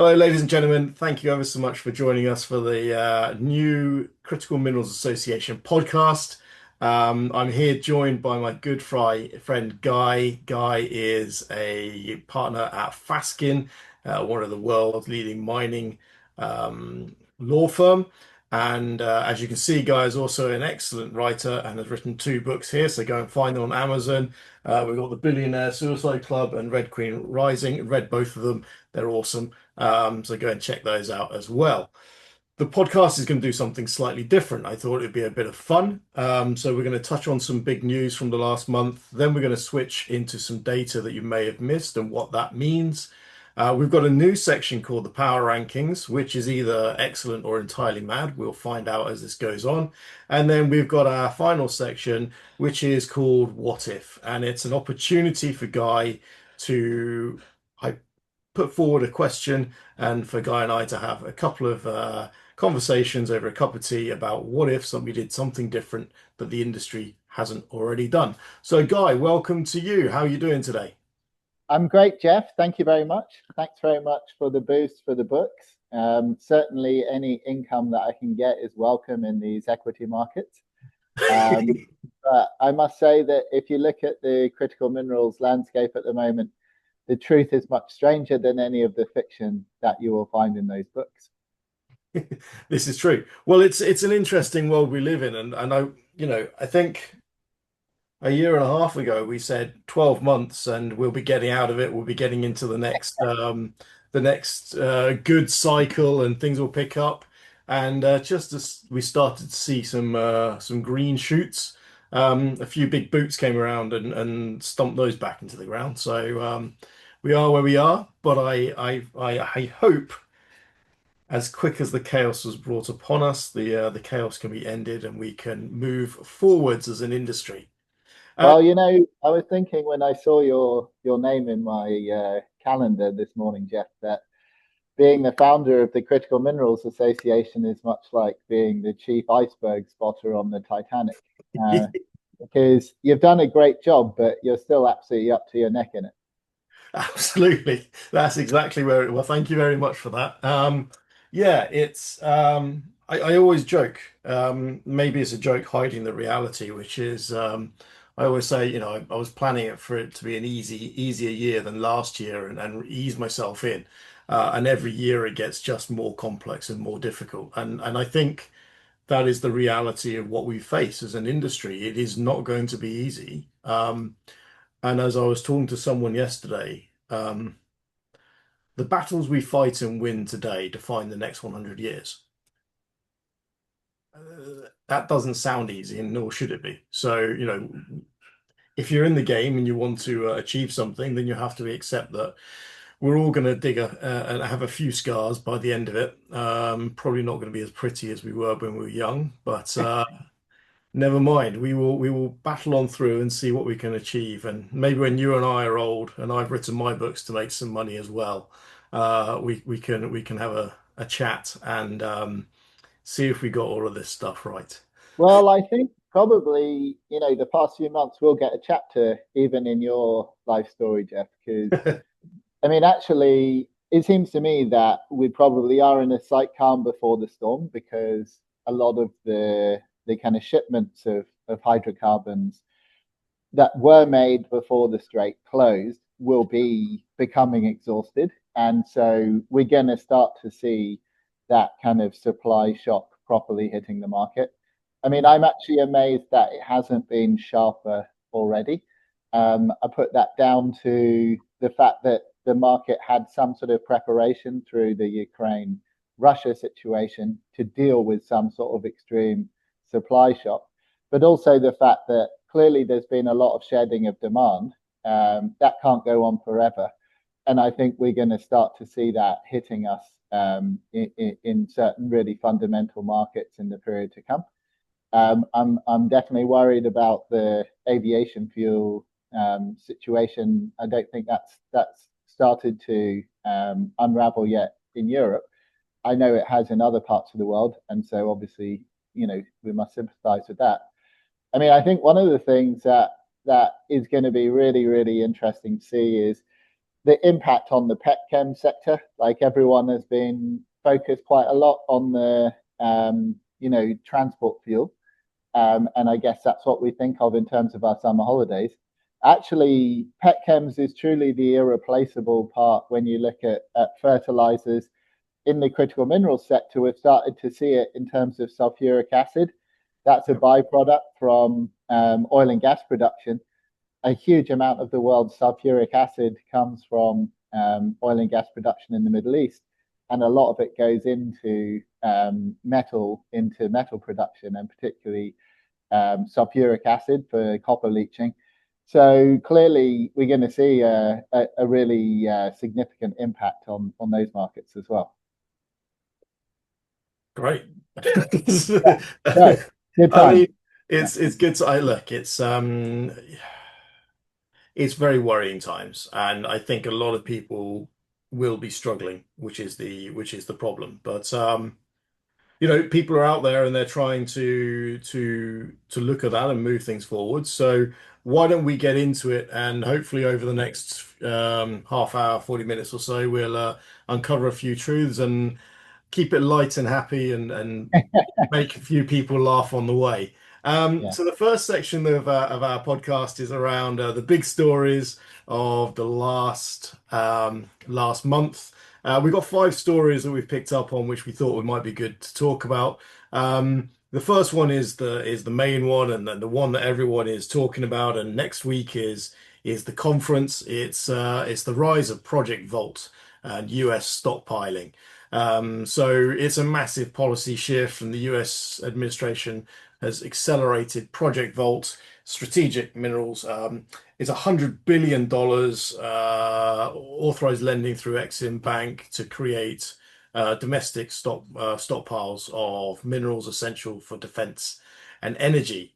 Hello, ladies and gentlemen. Thank you ever so much for joining us for the new Critical Minerals Association podcast. I'm here joined by my good friend Guy. Guy is a partner at Fasken, one of the world's leading mining law firm. And as you can see, Guy is also an excellent writer and has written two books here. So go and find them on Amazon. We've got The Billionaire Suicide Club and Red Queen Rising. Read both of them. They're awesome. So go and check those out as well. The podcast is going to do something slightly different. I thought it'd be a bit of fun. So we're going to touch on some big news from the last month. Then we're going to switch into some data that you may have missed and what that means. We've got a new section called the Power Rankings, which is either excellent or entirely mad. We'll find out as this goes on. And then we've got our final section, which is called What If? And it's an opportunity for Guy to put forward a question and for Guy and I to have a couple of conversations over a cup of tea about what if somebody did something different that the industry hasn't already done. So, Guy, welcome to you. How are you doing today? I'm great, Jeff. Thank you very much. Thanks very much for the boost for the books. Certainly, any income that I can get is welcome in these equity markets. Um, but I must say that if you look at the critical minerals landscape at the moment, the truth is much stranger than any of the fiction that you will find in those books. This is true. Well, it's an interesting world we live in, and I think a year and a half ago we said 12 months and we'll be getting out of it. We'll be getting into the next good cycle and things will pick up. And just as we started to see some green shoots, a few big boots came around and stomped those back into the ground. So we are where we are, but I hope as quick as the chaos was brought upon us, the chaos can be ended and we can move forwards as an industry. Uh, Well, I was thinking when I saw your name in my calendar this morning, Jeff, that being the founder of the Critical Minerals Association is much like being the chief iceberg spotter on the Titanic, uh, because you've done a great job, but you're still absolutely up to your neck in it. Absolutely. That's exactly where it, well, thank you very much for that. Yeah, it's I always joke, maybe it's a joke hiding the reality, which is I always say, I was planning it for it to be an easier year than last year and ease myself in. And every year it gets just more complex and more difficult. And I think that is the reality of what we face as an industry. It is not going to be easy. And as I was talking to someone yesterday, the battles we fight and win today define the next 100 years. That doesn't sound easy, and nor should it be. So, if you're in the game and you want to achieve something, then you have to accept that we're all going to and have a few scars by the end of it. Probably not going to be as pretty as we were when we were young, but never mind. We will battle on through and see what we can achieve. And maybe when you and I are old and I've written my books to make some money as well, we can have a chat and see if we got all of this stuff right. Well, I think probably, the past few months we'll get a chapter even in your life story, Jeff, because I mean, actually, it seems to me that we probably are in a slight calm before the storm because a lot of the kind of shipments of hydrocarbons that were made before the strait closed will be becoming exhausted. And so we're going to start to see that kind of supply shock properly hitting the market. I mean, I'm actually amazed that it hasn't been sharper already. I put that down to the fact that the market had some sort of preparation through the Ukraine Russia situation to deal with some sort of extreme supply shock, but also the fact that clearly there's been a lot of shedding of demand. That can't go on forever. And I think we're going to start to see that hitting us in certain really fundamental markets in the period to come. I'm definitely worried about the aviation fuel situation. I don't think that's started to unravel yet in Europe. I know it has in other parts of the world, and so obviously, we must sympathise with that. I mean, I think one of the things that is going to be really, really interesting to see is the impact on the petchem sector. Like everyone has been focused quite a lot on the transport fuel, and I guess that's what we think of in terms of our summer holidays. Actually, petchems is truly the irreplaceable part when you look at fertilizers in the critical minerals sector. We've started to see it in terms of sulfuric acid. That's a byproduct from oil and gas production. A huge amount of the world's sulfuric acid comes from oil and gas production in the Middle East, and a lot of it goes into metal production, and particularly sulfuric acid for copper leaching. So clearly, we're going to see a really significant impact on those markets as well. Great. Right, good I time. mean, it's good to I look, it's very worrying times, and I think a lot of people will be struggling, which is the problem. But people are out there and they're trying to look at that and move things forward. So why don't we get into it, and hopefully over the next half hour, 40 minutes or so, we'll uncover a few truths and keep it light and happy and make a few people laugh on the way. Yeah. So the first section of our podcast is around the big stories of the last month. We've got 5 stories that we've picked up on, which we thought might be good to talk about. The first one is the main one, and then the one that everyone is talking about. And next week is the conference. It's the rise of Project Vault and US stockpiling. So it's a massive policy shift, and the US administration has accelerated Project Vault strategic minerals. It's $100 billion authorized lending through Exim Bank to create domestic stockpiles of minerals essential for defense and energy.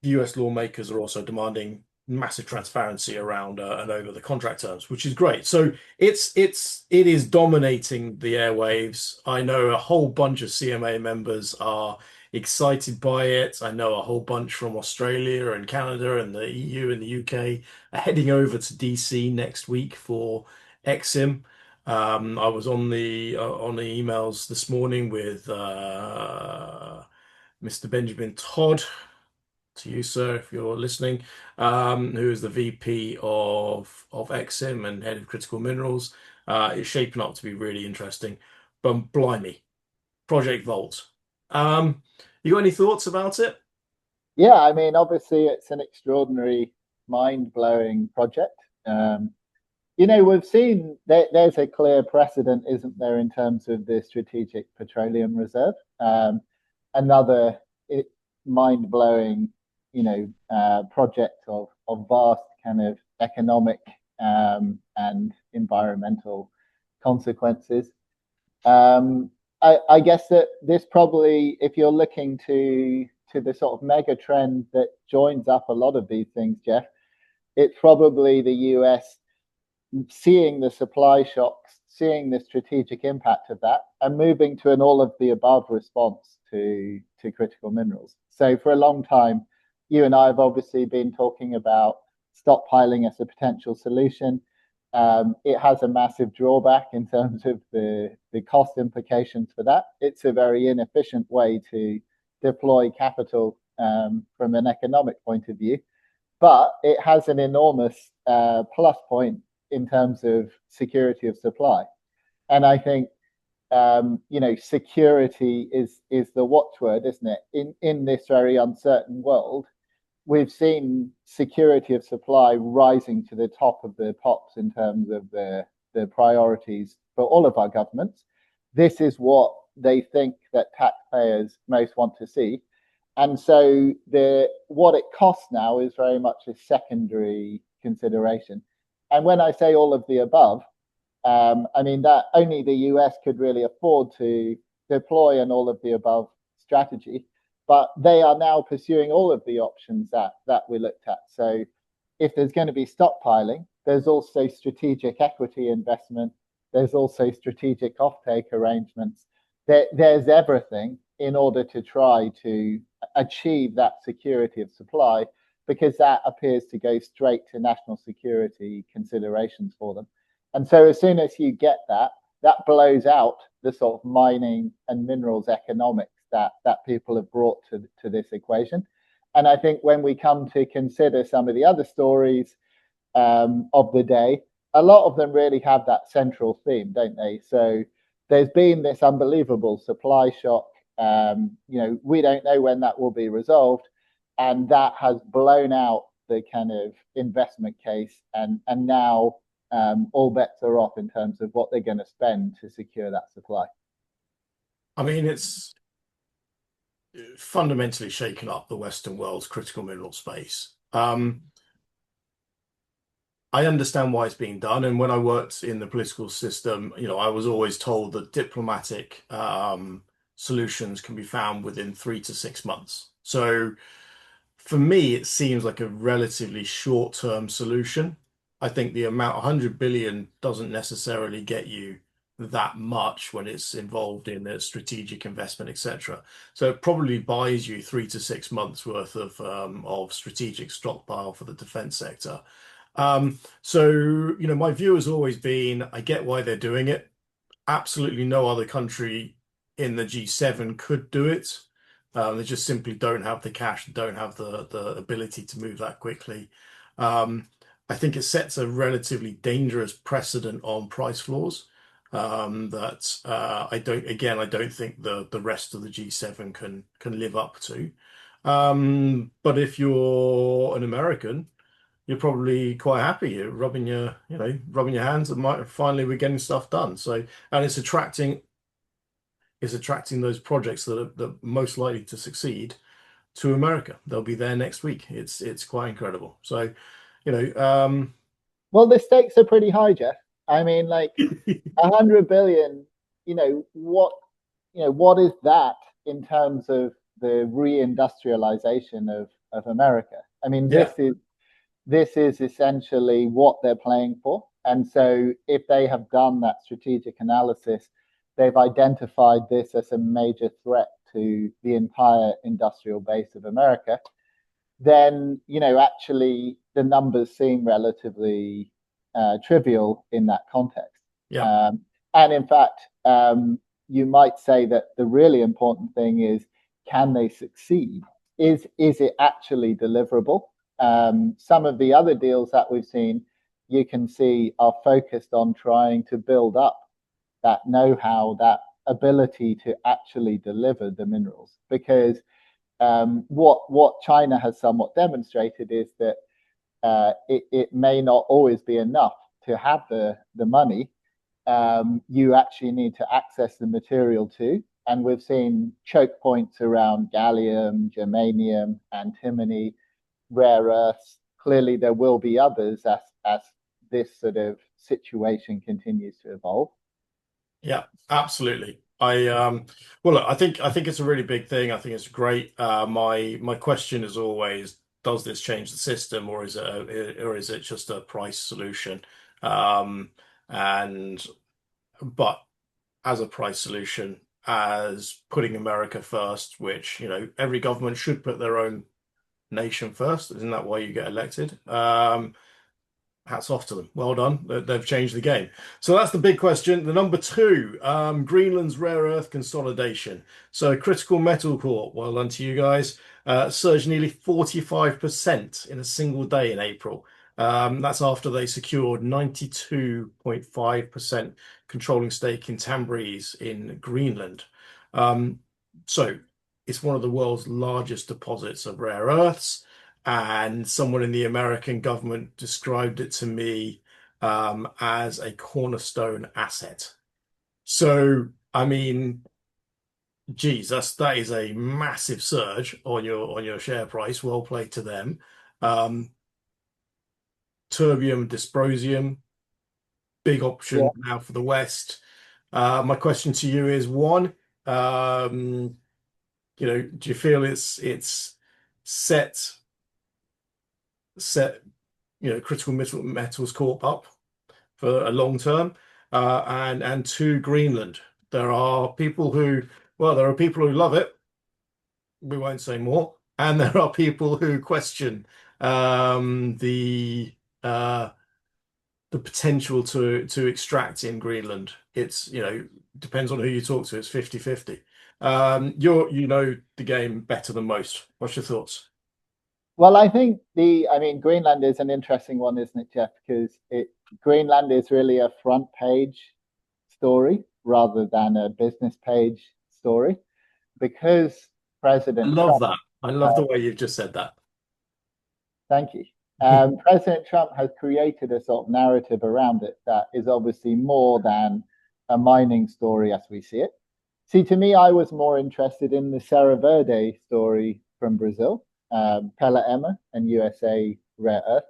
US lawmakers are also demanding massive transparency around and over the contract terms, which is great. So it is dominating the airwaves. I know a whole bunch of CMA members are excited by it. I know a whole bunch from Australia and Canada and the EU and the UK are heading over to DC next week for Exim. I was on the emails this morning with Mr. Benjamin Todd, to you, sir, if you're listening, who is the VP of Exim and head of critical minerals. It's shaping up to be really interesting. But blimey, Project Vault. You got any thoughts about it? Yeah, I mean, obviously, it's an extraordinary, mind-blowing project. We've seen there's a clear precedent, isn't there, in terms of the Strategic Petroleum Reserve. Another mind-blowing, project of vast kind of economic and environmental consequences. I guess that this probably, if you're looking to the sort of mega trend that joins up a lot of these things, Jeff, it's probably the US seeing the supply shocks, seeing the strategic impact of that, and moving to an all of the above response to critical minerals. So for a long time, you and I have obviously been talking about stockpiling as a potential solution. It has a massive drawback in terms of the cost implications for that. It's a very inefficient way to deploy capital from an economic point of view, but it has an enormous plus point in terms of security of supply. And I think security is the watchword, isn't it? In this very uncertain world, we've seen security of supply rising to the top of the pops in terms of the priorities for all of our governments. This is what they think that taxpayers most want to see. And so what it costs now is very much a secondary consideration. And when I say all of the above, I mean that only the US could really afford to deploy an all of the above strategy, but they are now pursuing all of the options that we looked at. So if there's going to be stockpiling, there's also strategic equity investment, there's also strategic offtake arrangements. There's everything in order to try to achieve that security of supply because that appears to go straight to national security considerations for them. And so as soon as you get that, that blows out the sort of mining and minerals economics that people have brought to this equation. And I think when we come to consider some of the other stories of the day, a lot of them really have that central theme, don't they? So there's been this unbelievable supply shock. We don't know when that will be resolved, and that has blown out the kind of investment case, and now all bets are off in terms of what they're going to spend to secure that supply. I mean, it's fundamentally shaken up the Western world's critical mineral space. I understand why it's being done. And when I worked in the political system, I was always told that diplomatic solutions can be found within 3 to 6 months. So for me, it seems like a relatively short-term solution. I think the amount, 100 billion doesn't necessarily get you that much when it's involved in a strategic investment, etc. So it probably buys you 3 to 6 months worth of strategic stockpile for the defense sector. So my view has always been, I get why they're doing it. Absolutely no other country in the G7 could do it. They just simply don't have the cash, don't have the ability to move that quickly. I think it sets a relatively dangerous precedent on price floors that I don't think the rest of the G7 can live up to. But if you're an American, you're probably quite happy. You're rubbing your hands and finally we're getting stuff done. So, and it's attracting those projects that are most likely to succeed to America. They'll be there next week. It's quite incredible. So, you know, um, Well, the stakes are pretty high, Jeff. I mean, like 100 billion. What is that in terms of the reindustrialization of America? I mean, yeah, this is essentially what they're playing for. And so, if they have done that strategic analysis, they've identified this as a major threat to the entire industrial base of America. Then, actually, the numbers seem relatively trivial in that context. yeah, And in fact, you might say that the really important thing is, can they succeed? Is it actually deliverable? Some of the other deals that we've seen, you can see, are focused on trying to build up that know-how, that ability to actually deliver the minerals. Because what China has somewhat demonstrated is that it may not always be enough to have the money. You actually need to access the material too. And we've seen choke points around gallium, germanium, antimony, rare earths. Clearly, there will be others as this sort of situation continues to evolve. yeah, absolutely. Well, look, I think it's a really big thing. I think it's great. My question is always, does this change the system, or is it just a price solution? Um, and but as a price solution, as putting America first, which every government should put their own nation first. Isn't that why you get elected? Hats off to them. Well done. They've changed the game. So that's the big question. The number two, Greenland's rare earth consolidation. So Critical Metal Corp, well done to you guys, surged nearly 45% in a single day in April. That's after they secured 92.5% controlling stake in Tambreez in Greenland. Um, so it's one of the world's largest deposits of rare earths, and someone in the American government described it to me as a cornerstone asset. So, I mean, geez, that is a massive surge on your share price. Well played to them. Um, Terbium, dysprosium, big Yeah. option now for the West. My question to you is one, um, do you feel it's set set Critical Metals Corp up for a long term, and two, Greenland. There are people who, well, there are people who love it. We won't say more, and there are people who question the the potential to extract in Greenland. It's, depends on who you talk to. It's 50-50. You know the game better than most. What's your thoughts? Well, I mean, Greenland is an interesting one, isn't it, Jeff? Because Greenland is really a front page story rather than a business page story because I President love Trump, that. I love the way you've just said that. thank you. President Trump has created a sort of narrative around it that is obviously more than a mining story as we see it. See, to me, I was more interested in the Serra Verde story from Brazil, Pela Ema and USA Rare Earth.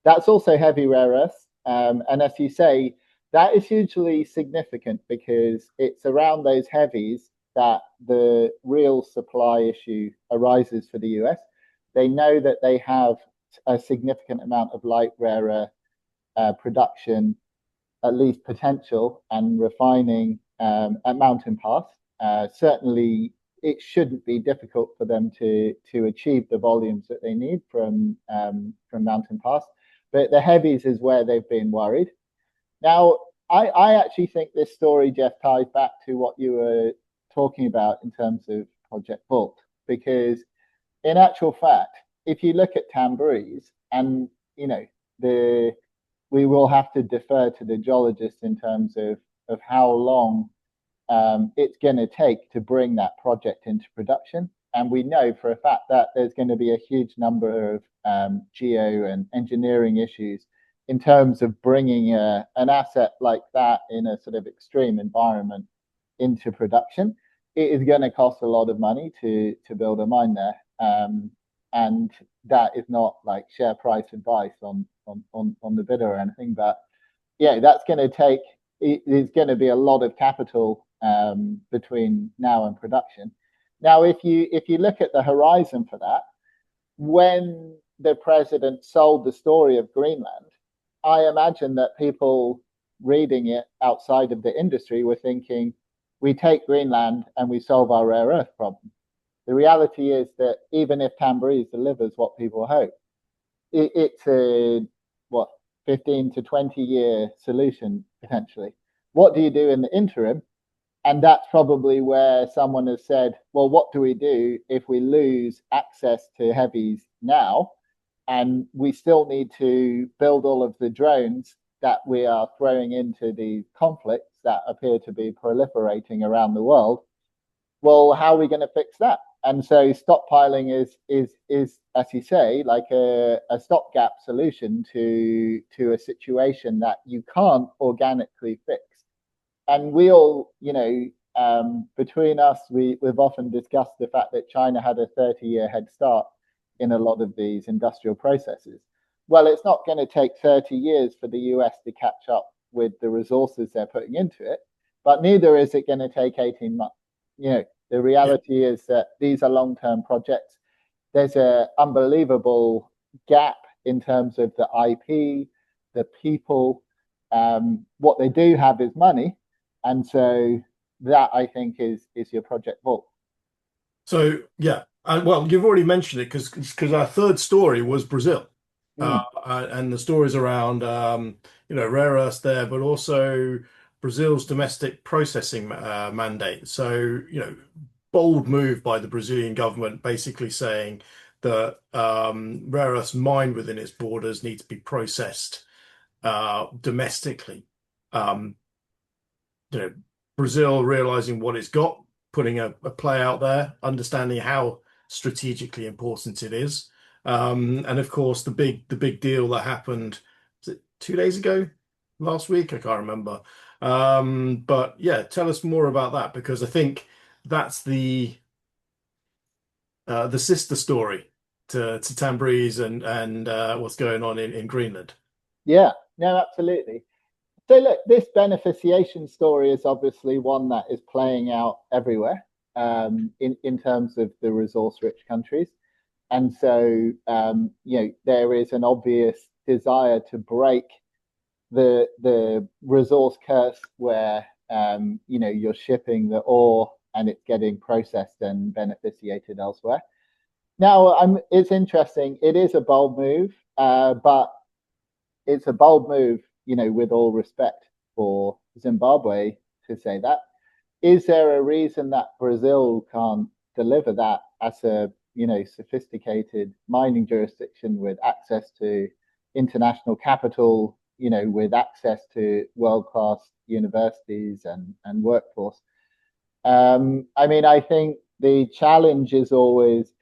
That's also heavy rare earths. And as you say, that is hugely significant because it's around those heavies that the real supply issue arises for the US. They know that they have a significant amount of light rare production, at least potential, and refining at Mountain Pass. Certainly, it shouldn't be difficult for them to achieve the volumes that they need from Mountain Pass. But the heavies is where they've been worried. Now, I actually think this story, Jeff, ties back to what you were talking about in terms of Project Vault, because in actual fact, if you look at Tambourines, and the we will have to defer to the geologists in terms of how long it's going to take to bring that project into production. And we know for a fact that there's going to be a huge number of geo and engineering issues in terms of bringing an asset like that in a sort of extreme environment into production. It is going to cost a lot of money to build a mine there. And that is not like share price advice on the bidder or anything, but yeah, that's going to take. There's going to be a lot of capital between now and production. Now, if you look at the horizon for that, when the president sold the story of Greenland, I imagine that people reading it outside of the industry were thinking, we take Greenland and we solve our rare earth problem. The reality is that even if Tambourines delivers what people hope, it's a what 15 to 20-year solution potentially. What do you do in the interim? And that's probably where someone has said, well, what do we do if we lose access to heavies now? And we still need to build all of the drones that we are throwing into these conflicts that appear to be proliferating around the world. Well, how are we going to fix that? And so stockpiling is as you say, like a stopgap solution to a situation that you can't organically fix. And we all, between us, we've often discussed the fact that China had a 30-year head start in a lot of these industrial processes. Well, it's not going to take 30 years for the US to catch up with the resources they're putting into it, but neither is it going to take 18 months. The Yeah. reality is that these are long-term projects. There's an unbelievable gap in terms of the IP, the people. What they do have is money, and so that I think is your Project Vault. So yeah, well, you've already mentioned it because our third story was Brazil, Mm. and the stories around rare earths there, but also Brazil's domestic processing mandate. So bold move by the Brazilian government, basically saying that rare earths mined within its borders need to be processed domestically. Um, you know, Brazil realizing what it's got, putting a play out there, understanding how strategically important it is. And of course, the big deal that happened, was it 2 days ago, last week? I can't remember. But yeah, tell us more about that because I think that's the sister story to Tambreeze and what's going on in Greenland. Yeah, no, absolutely. So look, this beneficiation story is obviously one that is playing out everywhere in terms of the resource-rich countries. And so, there is an obvious desire to break the resource curse where you're shipping the ore and it's getting processed and beneficiated elsewhere. Now, it's interesting. It is a bold move, but it's a bold move, with all respect for Zimbabwe to say that. Is there a reason that Brazil can't deliver that as a, sophisticated mining jurisdiction with access to international capital, with access to world-class universities and workforce? I mean, I think the challenge is always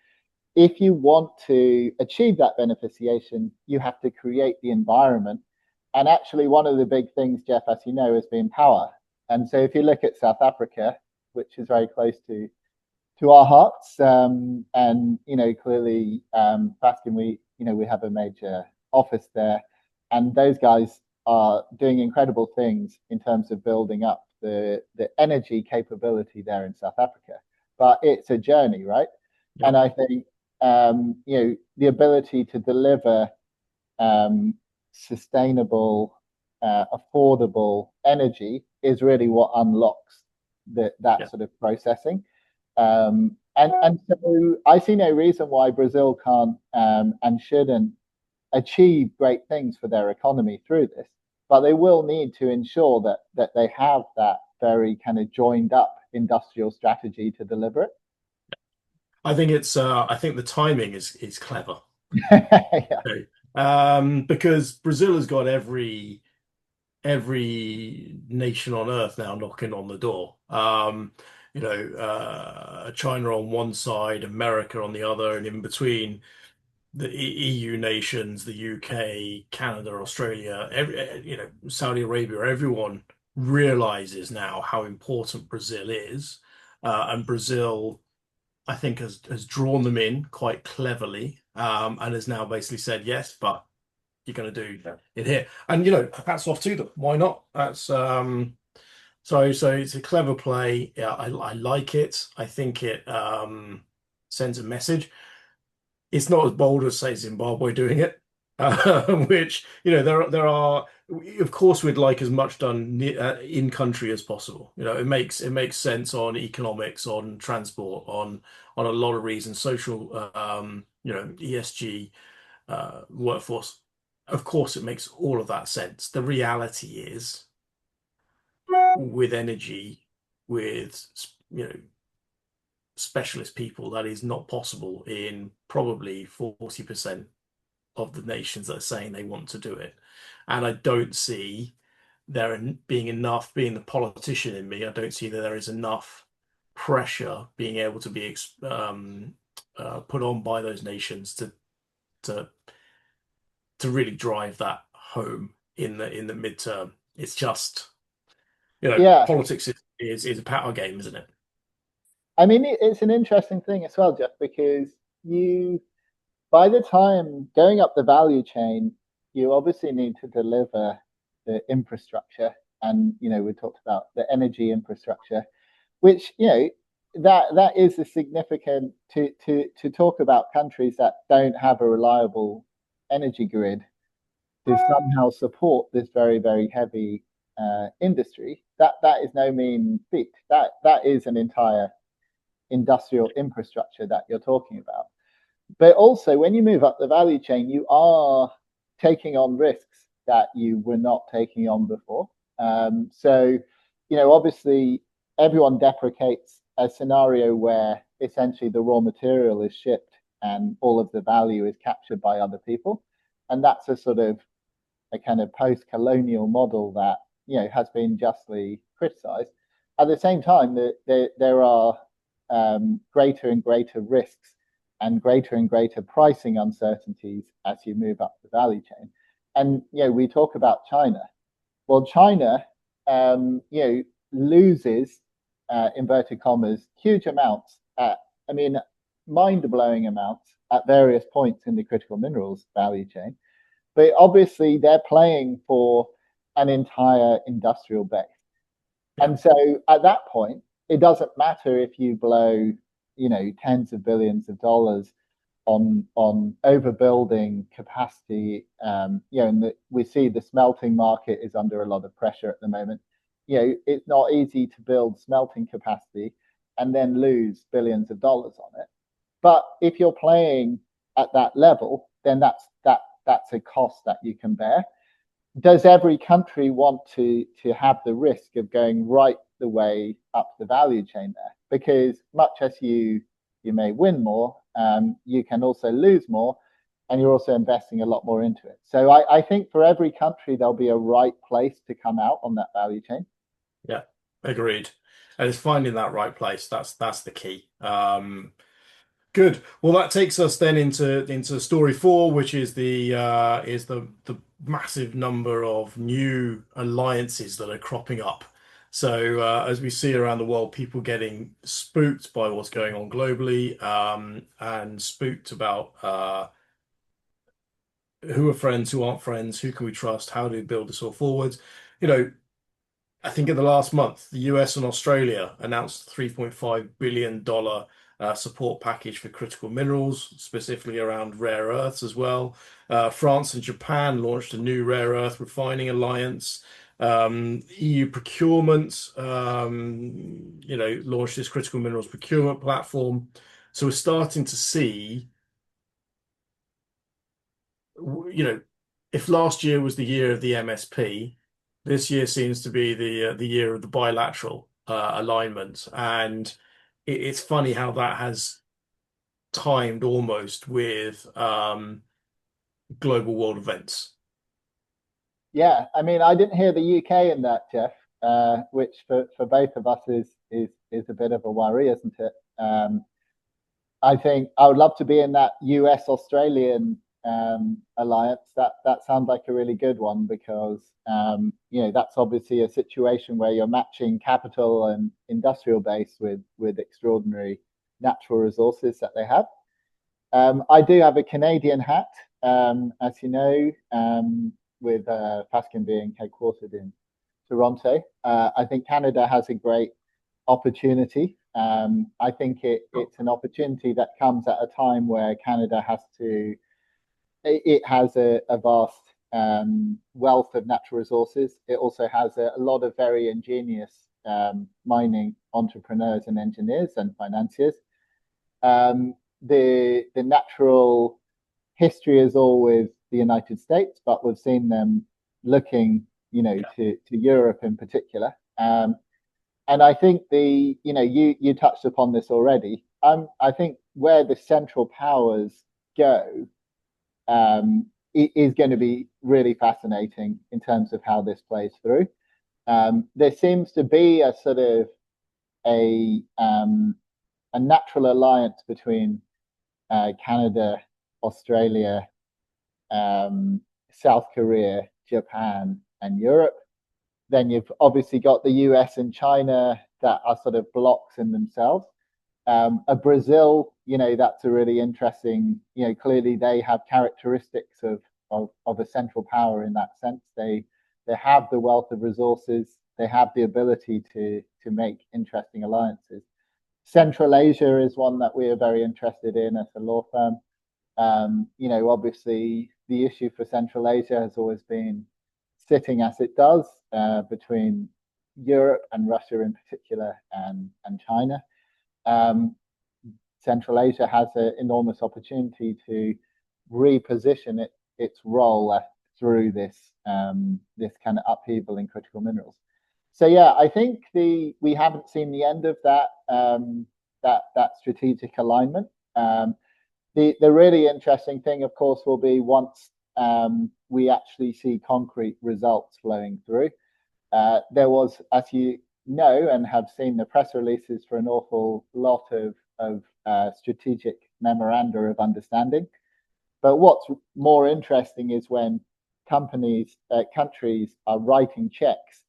if you want to achieve that beneficiation, you have to create the environment. And actually, one of the big things, Jeff, as you know, has been power. And so if you look at South Africa, which is very close to our hearts, and clearly, Fasken, we have a major office there, and those guys are doing incredible things in terms of building up the energy capability there in South Africa. But it's a journey, right? And Yep. I think the ability to deliver sustainable, affordable energy is really what unlocks that Yeah. sort of processing. And so I see no reason why Brazil can't and shouldn't achieve great things for their economy through this, but they will need to ensure that they have that very kind of joined up industrial strategy to deliver I think I think the timing is clever. it. Yeah. Okay. Because Brazil has got every nation on earth now knocking on the door. China on one side, America on the other, and in between the EU nations, the UK, Canada, Australia, Saudi Arabia, everyone realizes now how important Brazil is. And Brazil, I think, has drawn them in quite cleverly, and has now basically said, yes, but you're going to do it here. And, hats off to them. Why not? So it's a clever play. Yeah, I like it. I think it sends a message. It's not as bold as say Zimbabwe doing it, which there are. Of course, we'd like as much done in country as possible. It makes sense on economics, on transport, on a lot of reasons, social, ESG, workforce. Of course, it makes all of that sense. The reality is, with energy, with specialist people, that is not possible in probably 40% of the nations that are saying they want to do it. And I don't see there being enough, being the politician in me, I don't see that there is enough pressure being able to be put on by those nations to to really drive that home in the midterm. It's just, Yeah. politics is a power game, isn't it? I mean, it's an interesting thing as well, Jeff, because you, by the time going up the value chain, you obviously need to deliver the infrastructure. And, we talked about the energy infrastructure, which, that is a significant to talk about countries that don't have a reliable energy grid to somehow support this very, very heavy industry. That is no mean feat. That is an entire industrial infrastructure that you're talking about. But also, when you move up the value chain, you are taking on risks that you were not taking on before. So, obviously, everyone deprecates a scenario where essentially the raw material is shipped and all of the value is captured by other people. And that's a sort of a kind of post-colonial model that has been justly criticised. At the same time, there are greater and greater risks and greater pricing uncertainties as you move up the value chain. And we talk about China. Well, China, loses inverted commas huge amounts I mean, mind-blowing amounts at various points in the critical minerals value chain. But obviously, they're playing for an entire industrial base. Yeah. And so at that point, it doesn't matter if you blow, tens of billions of dollars on overbuilding capacity. And we see the smelting market is under a lot of pressure at the moment. It's not easy to build smelting capacity and then lose billions of dollars on it. But if you're playing at that level, then that's a cost that you can bear. Does every country want to have the risk of going right the way up the value chain there? Because much as you may win more, you can also lose more, and you're also investing a lot more into it. So I think for every country there'll be a right place to come out on that value chain. Yeah, agreed. And it's finding that right place. That's the key. Good. Well, that takes us then into story four, which is the massive number of new alliances that are cropping up. So as we see around the world, people getting spooked by what's going on globally, and spooked about who are friends, who aren't friends, who can we trust, how do we build this all forward. You know, I think in the last month, the US and Australia announced a $3.5 billion support package for critical minerals, specifically around rare earths as well. France and Japan launched a new rare earth refining alliance. EU procurement, launched this critical minerals procurement platform. So we're starting to see, you know, if last year was the year of the MSP, this year seems to be the year of the bilateral alignment, and it's funny how that has timed almost with global world events. Yeah, I mean, I didn't hear the UK in that, Jeff, which for both of us is a bit of a worry, isn't it? I think I would love to be in that US Australian alliance. That sounds like a really good one because that's obviously a situation where you're matching capital and industrial base with extraordinary natural resources that they have. I do have a Canadian hat, as you know, with Fasken being headquartered in Toronto. I think Canada has a great opportunity. I think it's an opportunity that comes at a time where Canada has a vast wealth of natural resources. It also has a lot of very ingenious mining entrepreneurs and engineers and financiers. The natural history is all with the United States, but we've seen them looking, to Europe in particular. And I think you touched upon this already. I think where the central powers go it is going to be really fascinating in terms of how this plays through. There seems to be a sort of a natural alliance between Canada, Australia, South Korea, Japan, and Europe. Then you've obviously got the US and China that are sort of blocks in themselves. A Brazil, that's a really interesting, clearly they have characteristics of a central power in that sense. They have the wealth of resources, they have the ability to make interesting alliances. Central Asia is one that we are very interested in as a law firm. Obviously the issue for Central Asia has always been sitting as it does between Europe and Russia in particular and China. Central Asia has an enormous opportunity to reposition its role through this kind of upheaval in critical minerals. So yeah, I think we haven't seen the end of that strategic alignment. The really interesting thing, of course, will be once we actually see concrete results flowing through. There was, as you know, and have seen the press releases for an awful lot of strategic memoranda of understanding. But what's more interesting is when countries are writing checks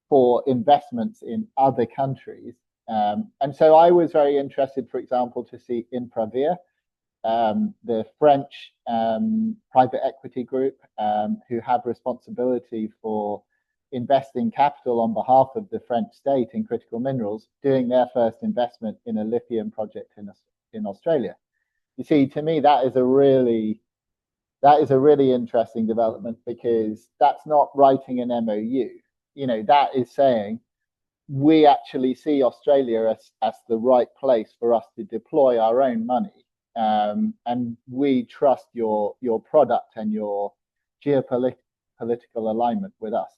for investments in other countries. And so I was very interested, for example, to see InfraVia, the French private equity group who have responsibility for investing capital on behalf of the French state in critical minerals, doing their first investment in a lithium project in Australia. You see, to me, that is a really interesting development because that's not writing an MOU. That is saying we actually see Australia as the right place for us to deploy our own money. And we trust your product and your geopolitical alignment with us.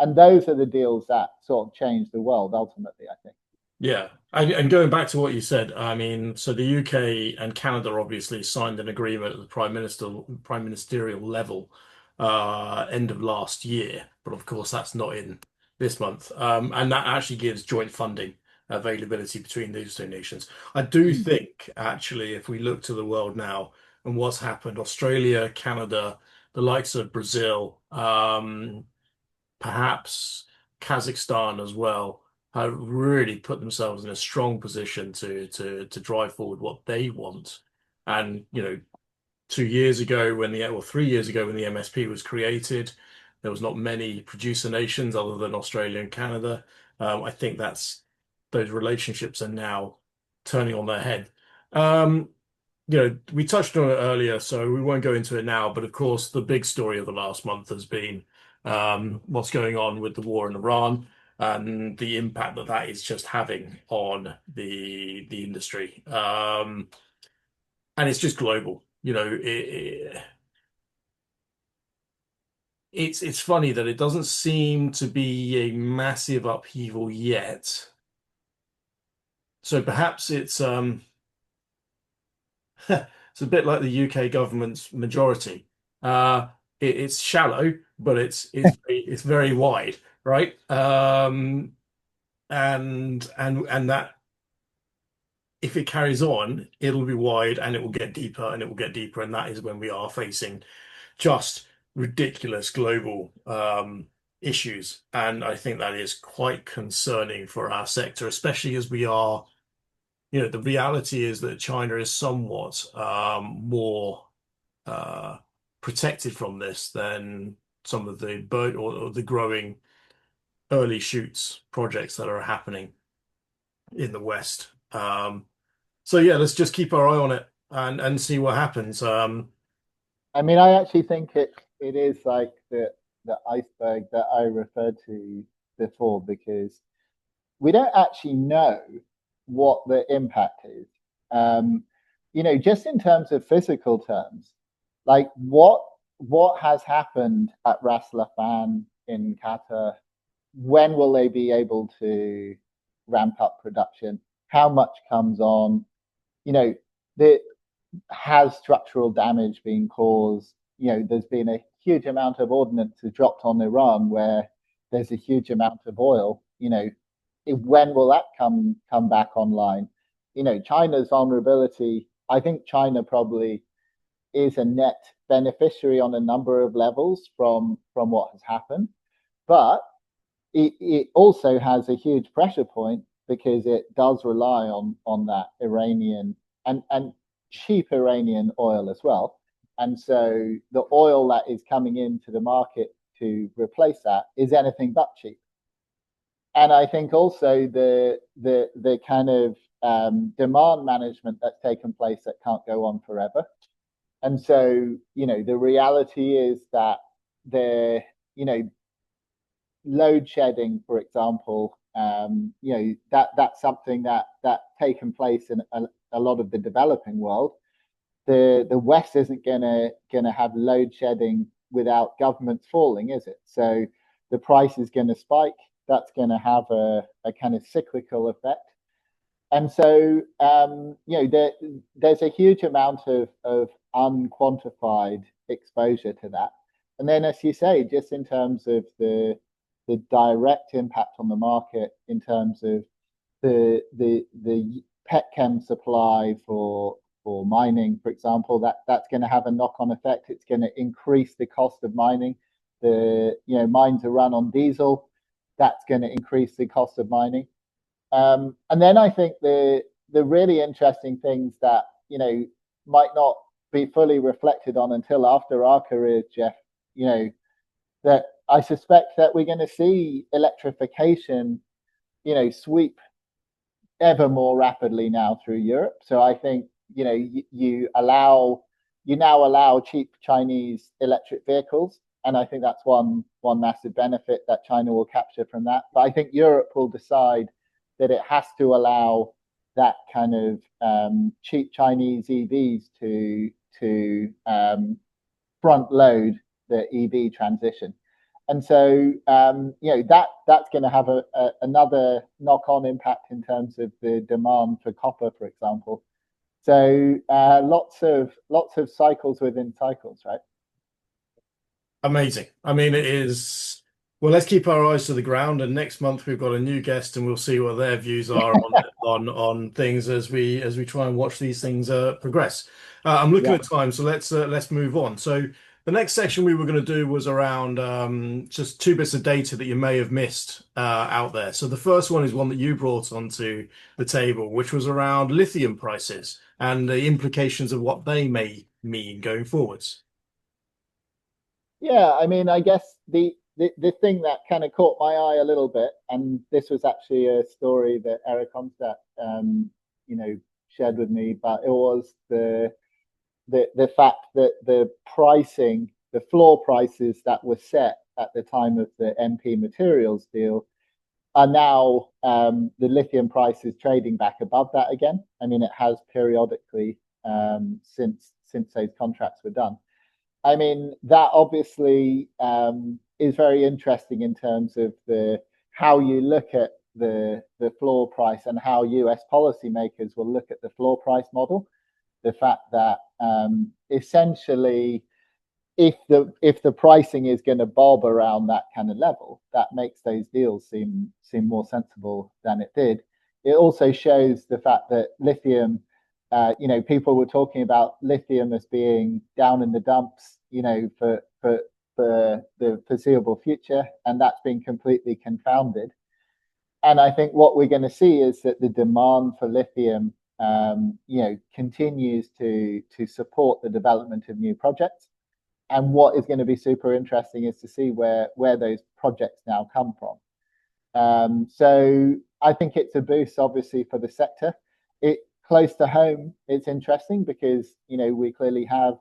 And those are the deals that sort of change the world ultimately, I think. Yeah. And going back to what you said, I mean, so the UK and Canada obviously signed an agreement at the prime ministerial level end of last year, but of course that's not in this month. And that actually gives joint funding availability between these two nations. I do Mm. think actually if we look to the world now and what's happened, Australia, Canada, the likes of Brazil, perhaps Kazakhstan as well, have really put themselves in a strong position to drive forward what they want. And 2 years ago when the well 3 years ago when the MSP was created, there was not many producer nations other than Australia and Canada. I think that's those relationships are now turning on their head. Um, we touched on it earlier, so we won't go into it now. But of course, the big story of the last month has been what's going on with the war in Iran and the impact that that is just having on the industry. And it's just global. It's funny that it doesn't seem to be a massive upheaval yet. So perhaps it's a bit like the UK government's majority. It's shallow, but it's very wide, right? And that if it carries on, it'll be wide and it will get deeper and it will get deeper, and that is when we are facing just ridiculous global issues. And I think that is quite concerning for our sector, especially as we are the reality is that China is somewhat more uh, protected from this than some of the bird or the growing early shoots projects that are happening in the West. So yeah, let's just keep our eye on it and see what happens. I mean, I actually think it is like the iceberg that I referred to before, because we don't actually know what the impact is. Um, just in terms of physical terms, like what has happened at Ras Laffan in Qatar? When will they be able to ramp up production? How much comes on? You know, the has structural damage been caused? There's been a huge amount of ordnance dropped on Iran where there's a huge amount of oil. When will that come back online? China's vulnerability. I think China probably is a net beneficiary on a number of levels from what has happened, but it also has a huge pressure point because it does rely on that Iranian and cheap Iranian oil as well. And so the oil that is coming into the market to replace that is anything but cheap. And I think also the kind of demand management that's taken place that can't go on forever. And so, the reality is that the, load shedding, for example, that's something that taken place in a lot of the developing world. The West isn't gonna have load shedding without governments falling, is it? So the price is going to spike. That's going to have a kind of cyclical effect. And so, there's a huge amount of unquantified exposure to that. And then, as you say, just in terms of the direct impact on the market, in terms of the petchem supply for mining, for example, that's going to have a knock-on effect. It's going to increase the cost of mining. Mines are run on diesel. That's going to increase the cost of mining. And then I think the really interesting things that might not be fully reflected on until after our careers, Jeff. That I suspect that we're going to see electrification, sweep ever more rapidly now through Europe. So I think you now allow cheap Chinese electric vehicles, And I think that's one massive benefit that China will capture from that. But I think Europe will decide that it has to allow that kind of cheap Chinese EVs to front load the EV transition. And so, that's going to have another knock-on impact in terms of the demand for copper, for example. So, lots of cycles within cycles, right? Amazing. I mean, it is. Well, let's keep our eyes to the ground. And next month we've got a new guest, and we'll see what their views are on things as we try and watch these things progress. I'm looking Yeah. at time, so let's move on. So the next section we were going to do was around just two bits of data that you may have missed out there. So the first one is one that you brought onto the table, which was around lithium prices and the implications of what they may mean going forwards. Yeah, I mean, I guess the thing that kind of caught my eye a little bit, and this was actually a story that Eric Onstadt, you know, shared with me, but it was the fact that the pricing, the floor prices that were set at the time of the MP Materials deal are now the lithium price is trading back above that again. I mean, it has periodically since those contracts were done. I mean, that obviously is very interesting in terms of the how you look at the floor price and how US policymakers will look at the floor price model. The fact that essentially, if the pricing is going to bob around that kind of level, that makes those deals seem more sensible than it did. It also shows the fact that lithium, people were talking about lithium as being down in the dumps, for the foreseeable future, and that's been completely confounded. And I think what we're going to see is that the demand for lithium, continues to support the development of new projects. And what is going to be super interesting is to see where those projects now come from. So I think it's a boost, obviously, for the sector. It close to home, it's interesting because we clearly have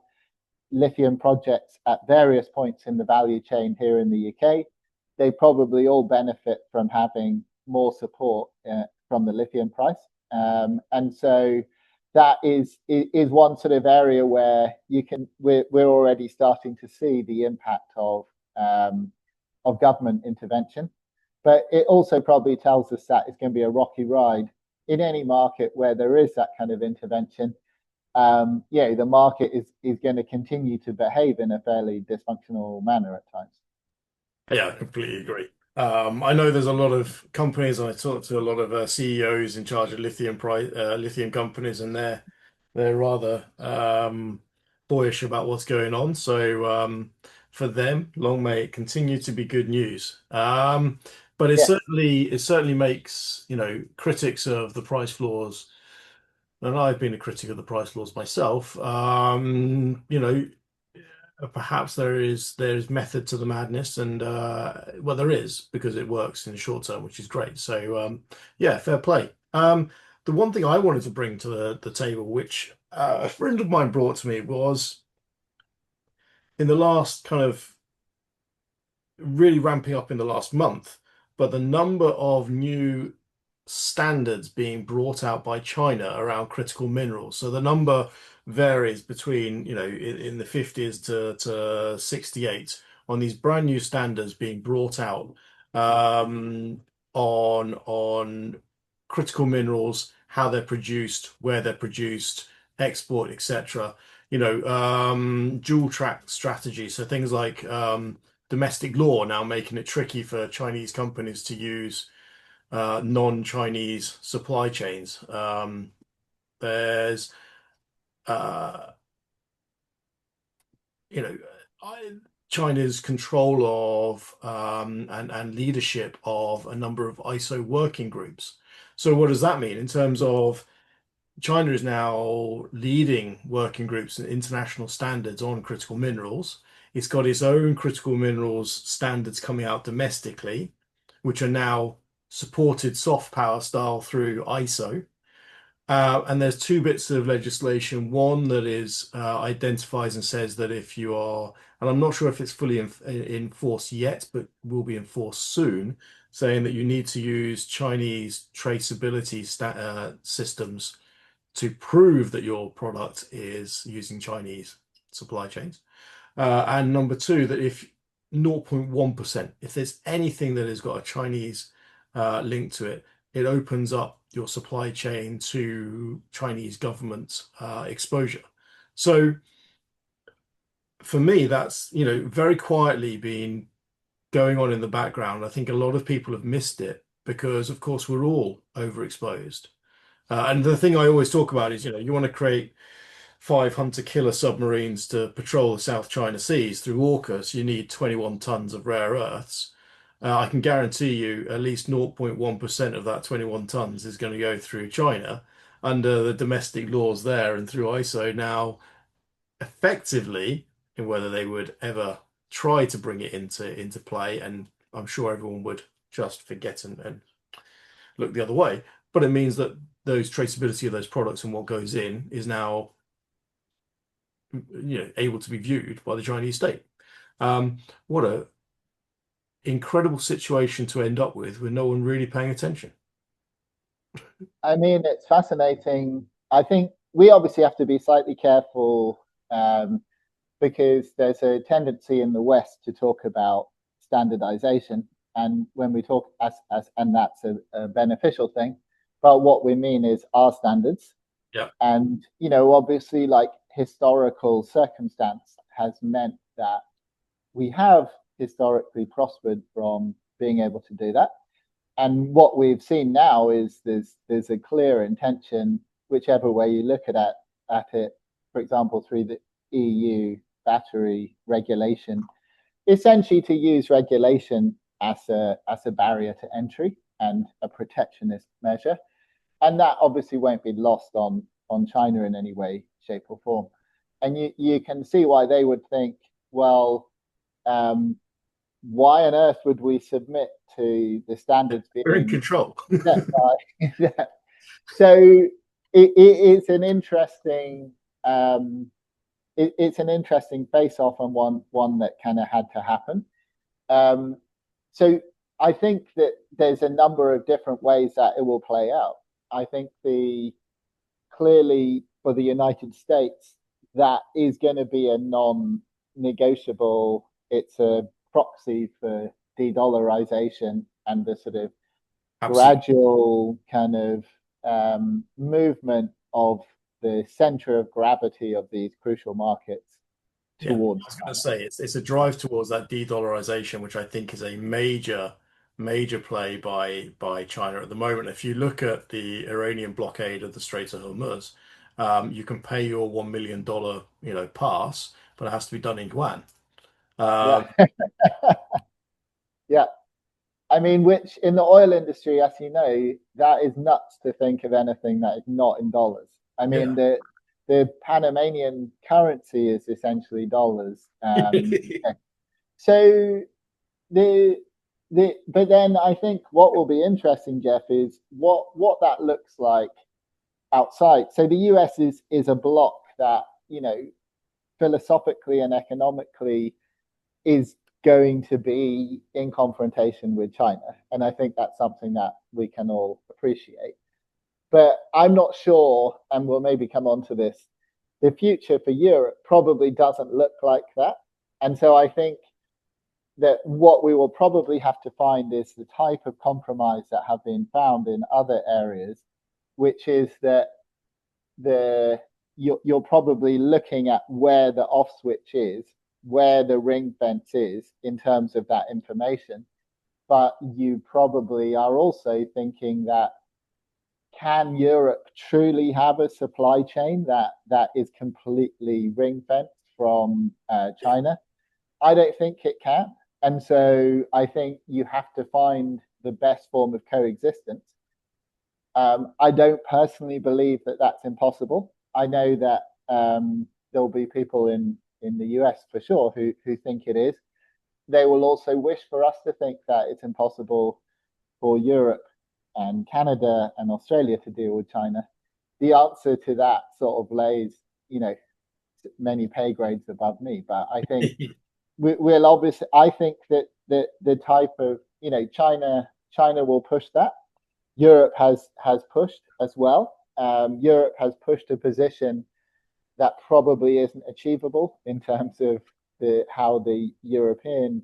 lithium projects at various points in the value chain here in the UK. They probably all benefit from having more support from the lithium price, and so that is one sort of area where we're already starting to see the impact of government intervention. But it also probably tells us that it's going to be a rocky ride in any market where there is that kind of intervention. The market is going to continue to behave in a fairly dysfunctional manner at times. Yeah, I completely agree. I know there's a lot of companies, and I talk to a lot of CEOs in charge of lithium companies, and they're rather boyish about what's going on. So for them, long may it continue to be good news. But Yeah, it certainly makes critics of the price floors, and I've been a critic of the price floors myself. Perhaps there's method to the madness, and well, there is because it works in the short term, which is great. So yeah, fair play. The one thing I wanted to bring to the table, which a friend of mine brought to me, was in the last kind of really ramping up in the last month, but the number of new standards being brought out by China around critical minerals. So the number varies between, in the 50s to 68 on these brand new standards being brought out on critical minerals, how they're produced, where they're produced, export, etc. Dual track strategy. So things like domestic law now making it tricky for Chinese companies to use non-Chinese supply chains. There's, uh, you know, China's control of and leadership of a number of ISO working groups. So what does that mean in terms of China is now leading working groups and international standards on critical minerals. It's got its own critical minerals standards coming out domestically, which are now supported soft power style through ISO. And there's two bits of legislation. One that is identifies and says that if you are, and I'm not sure if it's fully in force yet, but will be enforced soon, saying that you need to use Chinese traceability systems to prove that your product is using Chinese supply chains. And number two, that if 0.1%, if there's anything that has got a Chinese link to it, it opens up your supply chain to Chinese government exposure. So for me, that's, very quietly been going on in the background. I think a lot of people have missed it because, of course, we're all overexposed. And the thing I always talk about is, you want to create five hunter killer submarines to patrol the South China Seas through AUKUS, you need 21 tons of rare earths. I can guarantee you at least 0.1% of that 21 tons is going to go through China under the domestic laws there and through ISO. Now, effectively, in whether they would ever try to bring it into play, and I'm sure everyone would just forget and look the other way, but it means that those traceability of those products and what goes in is now able to be viewed by the Chinese state. What a incredible situation to end up with no one really paying attention. I mean, it's fascinating. I think we obviously have to be slightly careful because there's a tendency in the West to talk about standardization, and when we talk as and that's a beneficial thing, but what we mean is our standards. Yeah. And obviously, like historical circumstance has meant that we have historically prospered from being able to do that. And what we've seen now is there's a clear intention, whichever way you look at it, for example, through the EU battery regulation, essentially to use regulation as a barrier to entry and a protectionist measure. And that obviously won't be lost on China in any way, shape, or form. And you can see why they would think, well, why on earth would we submit to the standards We're in being control. set by that? So it's an interesting it's an interesting face off and one that kind of had to happen. So I think that there's a number of different ways that it will play out. I think the clearly for the United States, that is going to be a non-negotiable. It's a proxy for de-dollarization and the sort of Absolutely. gradual kind of movement of the center of gravity of these crucial markets Yeah, I towards was going to China. say it's a drive towards that de-dollarization, which I think is a major play by China at the moment. If you look at the Iranian blockade of the Straits of Hormuz, you can pay your $1 million, pass, but it has to be done in yuan. Yeah, Um, yeah. I mean, which in the oil industry, as you know, that is nuts to think of anything that is not in dollars. I mean, yeah. the Panamanian currency is essentially dollars. So the but then I think what will be interesting, Jeff, is what that looks like outside. So the US is a bloc that philosophically and economically is going to be in confrontation with China. And I think that's something that we can all appreciate. But I'm not sure, and we'll maybe come on to this, the future for Europe probably doesn't look like that. And so I think that what we will probably have to find is the type of compromise that have been found in other areas, which is that you're probably looking at where the off switch is, where the ring fence is in terms of that information. But you probably are also thinking that can Europe truly have a supply chain that is completely ring fenced from China? I don't think it can. And so I think you have to find the best form of coexistence. I don't personally believe that that's impossible. I know that there'll be people in the US for sure who think it is. They will also wish for us to think that it's impossible for Europe and Canada and Australia to deal with China. the answer to that sort of lays, you know, many pay grades above me. But I think we'll obviously. I think that the type of, China will push that. Europe has pushed as well. Europe has pushed a position that probably isn't achievable in terms of the how the European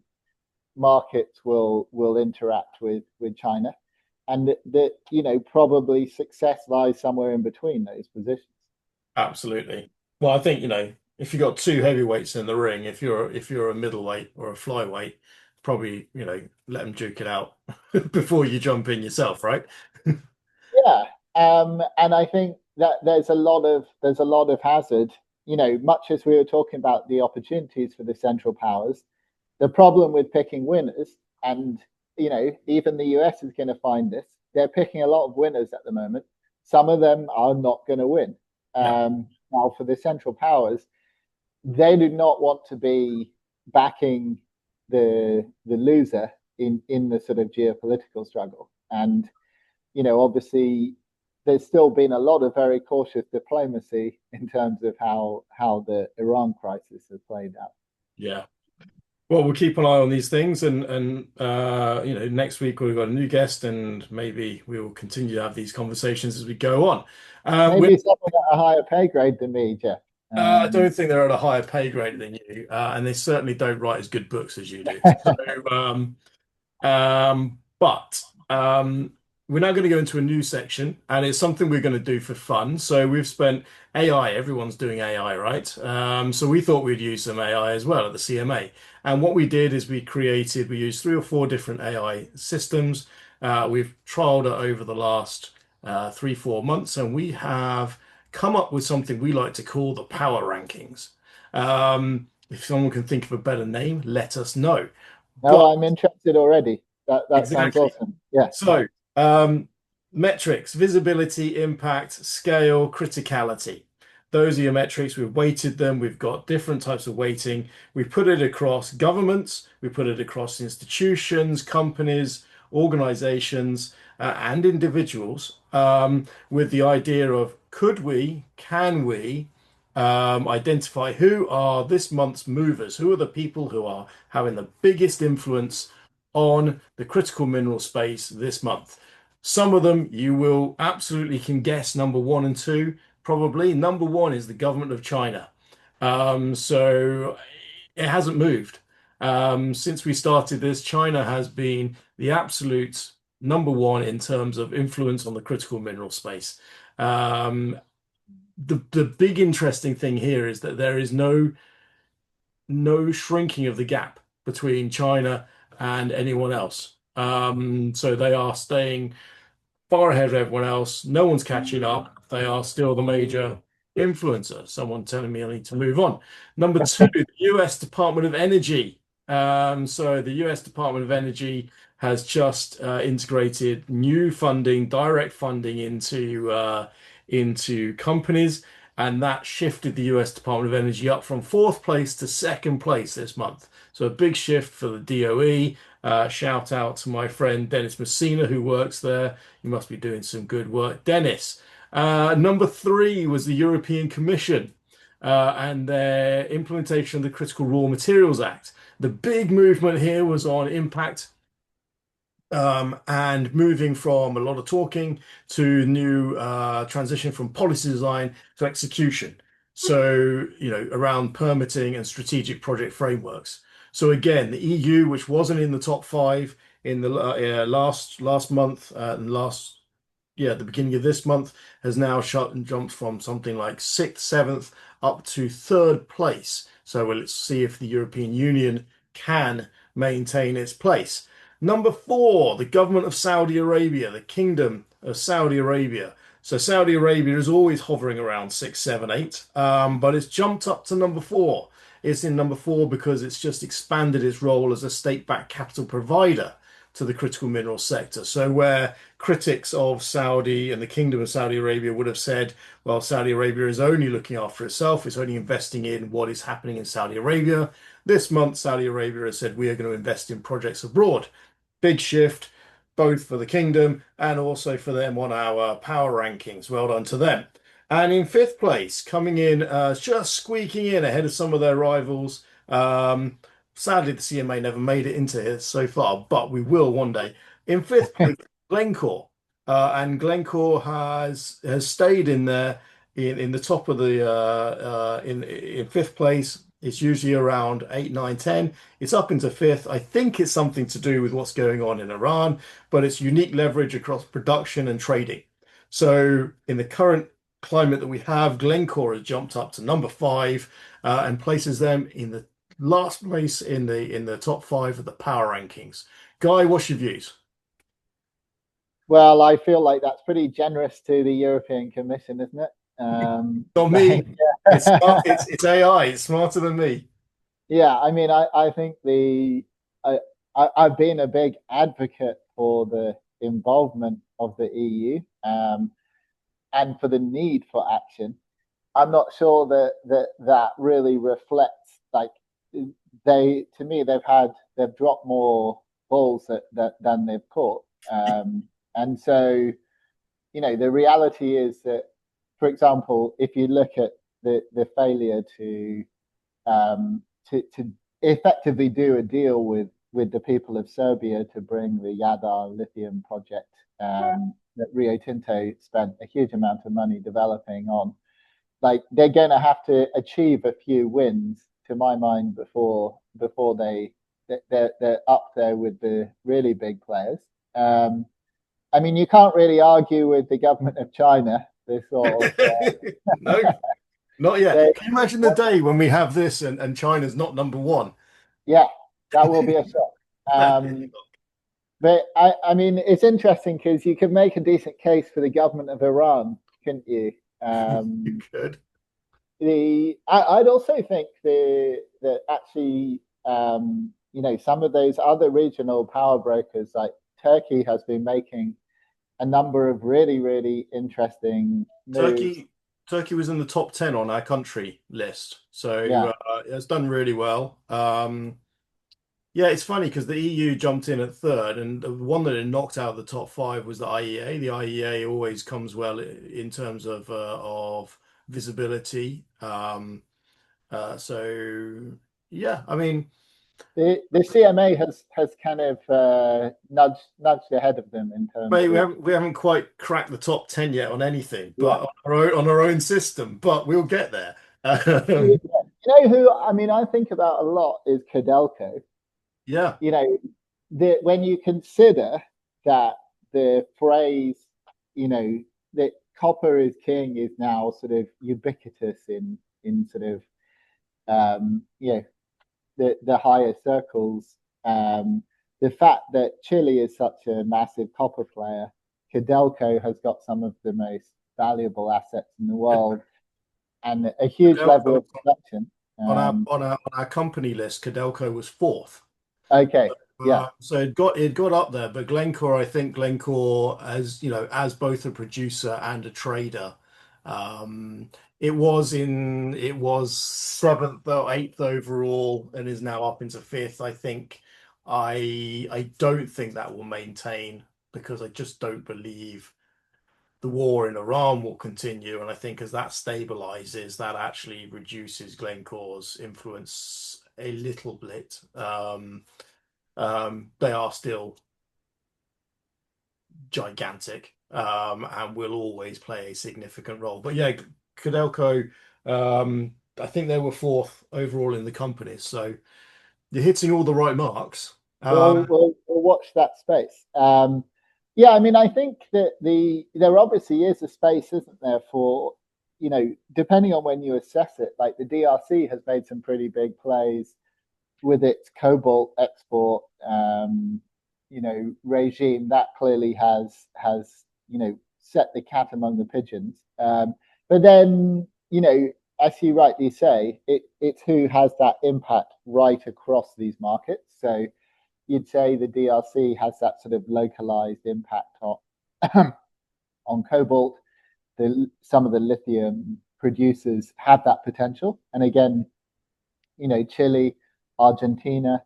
markets will interact with China, and that probably success lies somewhere in between those positions. Absolutely. Well, I think, if you've got two heavyweights in the ring, if you're a middleweight or a flyweight, probably, let them duke it out before you jump in yourself, right? Yeah, and I think that there's a lot of hazard. Much as we were talking about the opportunities for the Central Powers, the problem with picking winners, and even the US is going to find this. They're picking a lot of winners at the moment. Some of them are not going to win. Yeah. Now, for the Central Powers, they do not want to be backing the loser in the sort of geopolitical struggle. And obviously, there's still been a lot of very cautious diplomacy in terms of how the Iran crisis has played out. Yeah. Well, we'll keep an eye on these things, and next week we've got a new guest, and maybe we will continue to have these conversations as we go on. Maybe someone at a higher pay grade than me, Jeff. I don't think they're at a higher pay grade than you, and they certainly don't write as good books as you do. So, but we're now going to go into a new section, and it's something we're going to do for fun. So we've spent AI, everyone's doing AI, right? So we thought we'd use some AI as well at the CMA. And what we did is we used 3 or 4 different AI systems. We've trialed it over the last 3, 4 months, and we have come up with something we like to call the power rankings. If someone can think of a better name, let us know. No, But I'm interested already. That sounds exactly. awesome. Yeah. So, metrics, visibility, impact, scale, criticality. Those are your metrics. We've weighted them. We've got different types of weighting. We put it across governments. We put it across institutions, companies, organizations, and individuals, with the idea of can we identify who are this month's movers? Who are the people who are having the biggest influence on the critical mineral space this month? Some of them you will absolutely can guess number 1 and 2. Probably number 1 is the government of China. So it hasn't moved. Since we started this, China has been the absolute number 1 in terms of influence on the critical mineral space. The big interesting thing here is that there is no shrinking of the gap between China and anyone else. So they are staying far ahead of everyone else. No one's catching up. They are still the major influencer. Someone telling me I need to move on. Number 2, the US Department of Energy. So the US Department of Energy has just integrated new funding, direct funding into companies, and that shifted the US Department of Energy up from 4th place to 2nd place this month. So a big shift for the DOE. Shout out to my friend Dennis Messina, who works there. You must be doing some good work, Dennis. Number 3 was the European Commission and their implementation of the Critical Raw Materials Act. The big movement here was on impact, and moving from a lot of talking to new transition from policy design to execution. So, around permitting and strategic project frameworks. So again, the EU, which wasn't in the top 5 in the last month, at the beginning of this month, has now shut and jumped from something like 6th, 7th up to 3rd place. So let's see if the European Union can maintain its place. Number 4, the government of Saudi Arabia, the Kingdom of Saudi Arabia. So Saudi Arabia is always hovering around 6, 7, 8, but it's jumped up to number 4. It's in number 4 because it's just expanded its role as a state-backed capital provider to the critical mineral sector. So where critics of Saudi and the Kingdom of Saudi Arabia would have said, well, Saudi Arabia is only looking after itself, it's only investing in what is happening in Saudi Arabia. This month, Saudi Arabia has said we are going to invest in projects abroad. Big shift, both for the kingdom and also for them on our power rankings. Well done to them. And in fifth place, coming in, just squeaking in ahead of some of their rivals. Um, Sadly, the CMA never made it into here so far, but we will one day. In fifth place, Glencore, and Glencore has stayed in there in the top of the in fifth place. It's usually around 8, 9, 10. It's up into fifth. I think it's something to do with what's going on in Iran, but it's unique leverage across production and trading. So in the current climate that we have, Glencore has jumped up to number five, and places them in the last place in the top five of the power rankings. Guy, what's your views? Well, I feel like that's pretty generous to the European Commission, isn't it? Not Like, me. It's smart, it's AI. It's smarter than me. yeah, I mean, I think I, I've been a big advocate for the involvement of the EU, and for the need for action. I'm not sure that really reflects, like, to me they've dropped more balls than they've caught, and so the reality is that, for example, if you look at the failure to effectively do a deal with the people of Serbia to bring the Yadar lithium project, that Rio Tinto spent a huge amount of money developing on. Like, they're going to have to achieve a few wins, to my mind, before they're up there with the really big players. I mean, you can't really argue with the government of China. This sort of No, not yet. they, Can you imagine the day when we have this and China's not number one? yeah, that will be a shock. Um, but I mean, it's interesting because you could make a decent case for the government of Iran, couldn't you? You could. I'd also think that actually, some of those other regional power brokers, like Turkey, has been making a number of really interesting moves. Turkey, Turkey was in the top 10 on our country list, so Yeah, it's done really well. Yeah, it's funny because the EU jumped in at third, and the one that it knocked out of the top five was the IEA. The IEA always comes well in terms of visibility. So yeah, I mean, the CMA has kind of nudged ahead of them in terms mate, of. we haven't quite cracked the top 10 yet on anything, Yeah. but on our own system, but we'll get there. You know who, I mean, I think about a lot is Codelco. Yeah, When you consider that the phrase, that copper is king is now sort of ubiquitous in sort of, the higher circles. The fact that Chile is such a massive copper player, Codelco has got some of the most valuable assets in the world and a huge level Codelco of production. on our company list, Codelco was fourth. Okay, yeah, So it got up there, but Glencore, I think Glencore, as you know, as both a producer and a trader, um, it was seventh or eighth overall, and is now up into fifth. I think I don't think that will maintain because I just don't believe the war in Iran will continue, and I think as that stabilizes, that actually reduces Glencore's influence a little bit. They are still gigantic, and will always play a significant role. But yeah, Codelco, I think they were fourth overall in the company. So you're hitting all the right marks. we'll watch that space. Yeah, I mean, I think that there obviously is a space, isn't there, for, depending on when you assess it. Like, the DRC has made some pretty big plays with its cobalt export, regime that clearly has set the cat among the pigeons. But then, as you rightly say, it's who has that impact right across these markets. So you'd say the DRC has that sort of localized impact on cobalt. Some of the lithium producers have that potential, and again, Chile, Argentina,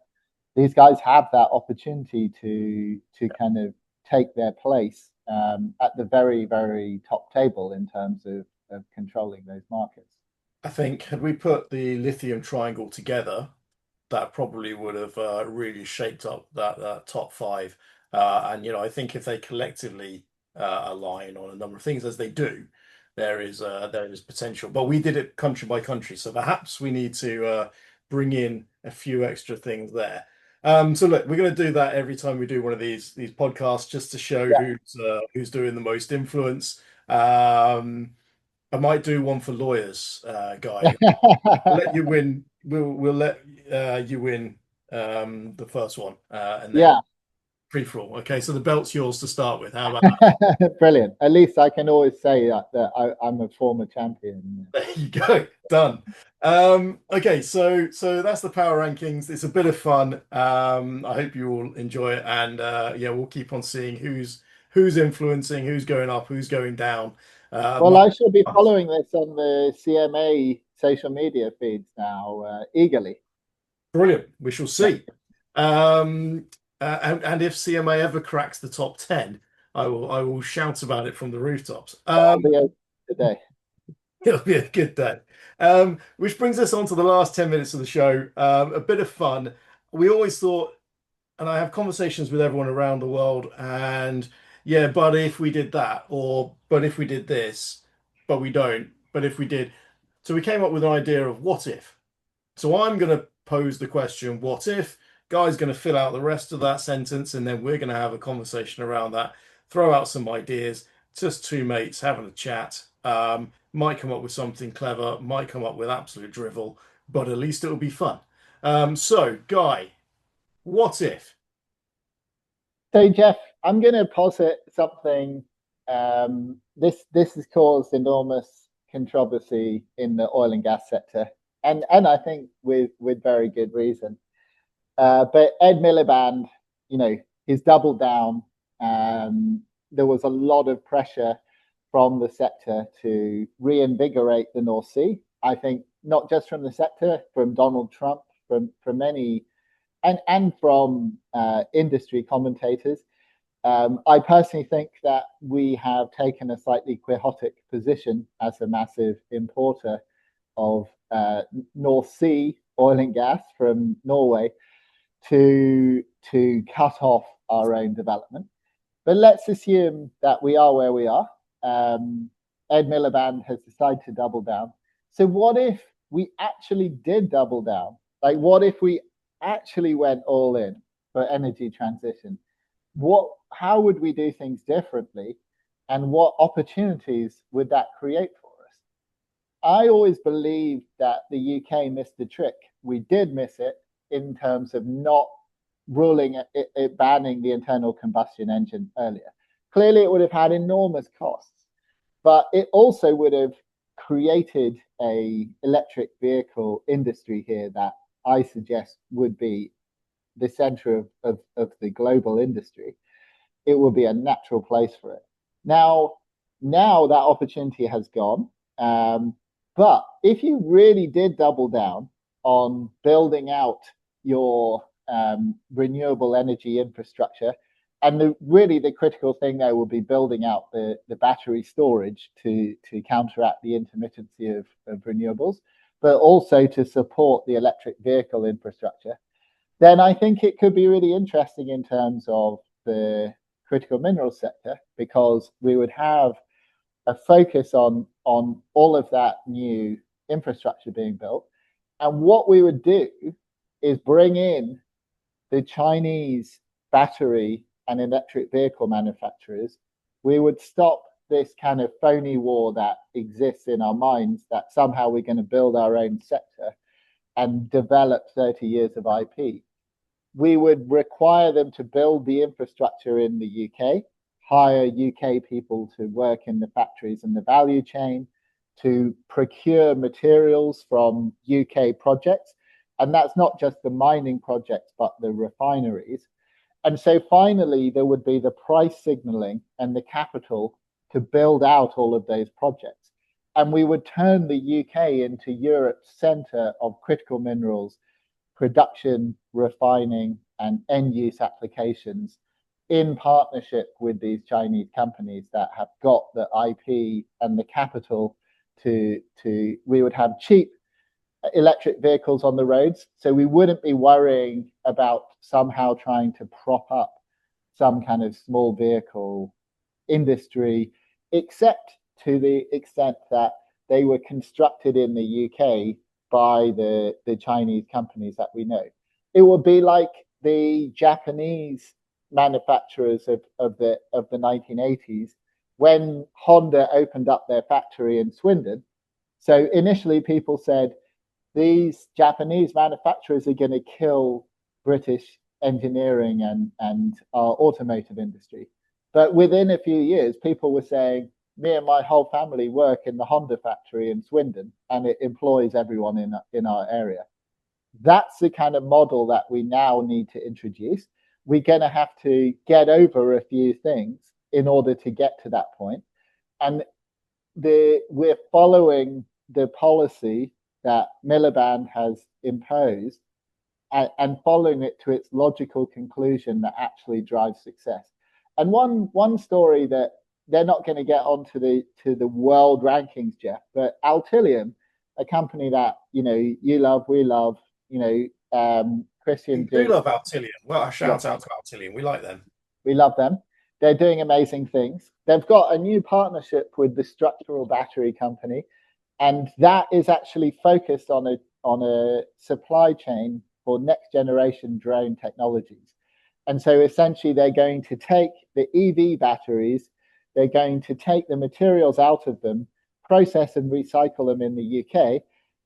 these guys have that opportunity to kind of take their place, at the very top table in terms of controlling those markets. I think had we put the lithium triangle together, that probably would have really shaped up that top five. And I think if they collectively align on a number of things, as they do, there is potential. But we did it country by country, so perhaps we need to bring in a few extra things there. So look, we're going to do that every time we do one of these podcasts, just to show Yeah. who's doing the most influence. I might do one for lawyers, Guy. We'll let you win. We'll let you win the first one, and then Yeah. free for all. Okay, so the belt's yours to start with. How about Brilliant. At least I can always say that I'm a former champion. that? There you go. Done. Okay, so that's the power rankings. It's a bit of fun. I hope you all enjoy it, and yeah, we'll keep on seeing who's influencing, who's going up, who's going down. Well, My- I shall be following this on the CMA social media feeds now eagerly. Brilliant. We shall Yeah, see. And if CMA ever cracks the top 10, I will shout about it from the rooftops. that'll be okay today. It'll be a good day. Which brings us on to the last 10 minutes of the show. A bit of fun. We always thought, and I have conversations with everyone around the world, and yeah, but if we did that, or but if we did this, but we don't, but if we did. So we came up with an idea of what if. So I'm going to pose the question, what if? Guy's going to fill out the rest of that sentence, and then we're going to have a conversation around that, throw out some ideas, just two mates having a chat. Might come up with something clever, might come up with absolute drivel, but at least it'll be fun. So, Guy, what if? So, Jeff, I'm going to posit something. This has caused enormous controversy in the oil and gas sector, and I think with very good reason. But Ed Miliband, you know, he's doubled down. There was a lot of pressure from the sector to reinvigorate the North Sea. I think not just from the sector, from Donald Trump, from many, and from industry commentators. I personally think that we have taken a slightly quixotic position as a massive importer of North Sea oil and gas from Norway to cut off our own development. But let's assume that we are where we are. Ed Miliband has decided to double down. So what if we actually did double down? Like, what if we actually went all in for energy transition? How would we do things differently? And what opportunities would that create for us? I always believed that the UK missed the trick. We did miss it in terms of not ruling it banning the internal combustion engine earlier. Clearly, it would have had enormous costs, but it also would have created a electric vehicle industry here that I suggest would be the center of the global industry. It will be a natural place for it. Now that opportunity has gone. But if you really did double down on building out your renewable energy infrastructure, and really the critical thing there will be building out the battery storage to counteract the intermittency of renewables, but also to support the electric vehicle infrastructure, then I think it could be really interesting in terms of the critical minerals sector, because we would have a focus on all of that new infrastructure being built. And what we would do is bring in the Chinese battery and electric vehicle manufacturers. We would stop this kind of phony war that exists in our minds that somehow we're going to build our own sector and develop 30 years of IP. We would require them to build the infrastructure in the UK, hire UK people to work in the factories and the value chain, to procure materials from UK projects. And that's not just the mining projects, but the refineries. And so finally, there would be the price signaling and the capital to build out all of those projects. And we would turn the UK into Europe's center of critical minerals production, refining, and end use applications in partnership with these Chinese companies that have got the IP and the capital we would have cheap electric vehicles on the roads. So we wouldn't be worrying about somehow trying to prop up some kind of small vehicle industry, except to the extent that they were constructed in the UK by the Chinese companies that we know. It would be like the Japanese manufacturers of the 1980s when Honda opened up their factory in Swindon. So initially, people said these Japanese manufacturers are going to kill British engineering and our automotive industry. But within a few years, people were saying, me and my whole family work in the Honda factory in Swindon, and it employs everyone in our area. That's the kind of model that we now need to introduce. We're going to have to get over a few things in order to get to that point. And we're following the policy that Miliband has imposed and following it to its logical conclusion that actually drives success. And one story that they're not going to get onto the world rankings, Jeff, but Altilium, a company that you love, we love, Christian We do doing. love Altilium. Well, a Yeah, shout out to Altilium. We like them. we love them. They're doing amazing things. They've got a new partnership with the structural battery company, and that is actually focused on a supply chain for next generation drone technologies. And so essentially, they're going to take the EV batteries, they're going to take the materials out of them, process and recycle them in the UK,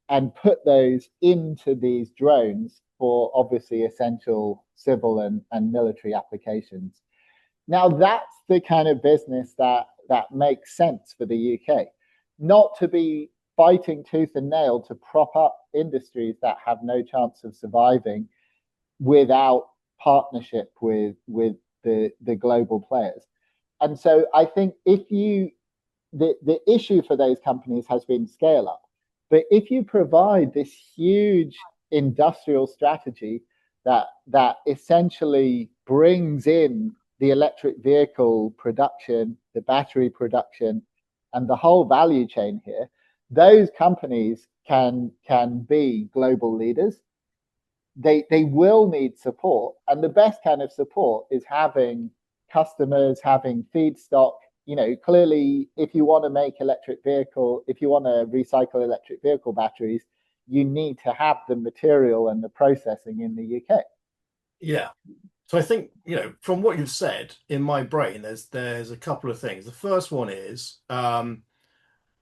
and put those into these drones for obviously essential civil and military applications. Now, that's the kind of business that makes sense for the UK, not to be fighting tooth and nail to prop up industries that have no chance of surviving without partnership with the global players. And so I think the issue for those companies has been scale up. But if you provide this huge industrial strategy that essentially brings in the electric vehicle production, the battery production, and the whole value chain here, those companies can be global leaders. They will need support, and the best kind of support is having customers, having feedstock. Clearly, if you want to make if you want to recycle electric vehicle batteries, you need to have the material and the processing in the UK. Yeah. So I think, from what you've said, in my brain, there's a couple of things. The first one is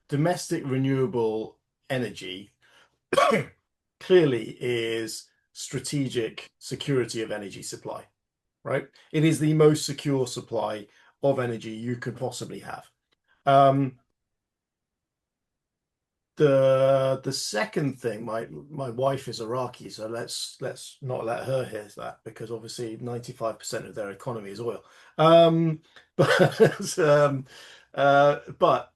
domestic renewable energy clearly is strategic security of energy supply, right? It is the most secure supply of energy you could possibly have. The second thing, my wife is Iraqi, so let's not let her hear that, because obviously 95% of their economy is oil. But but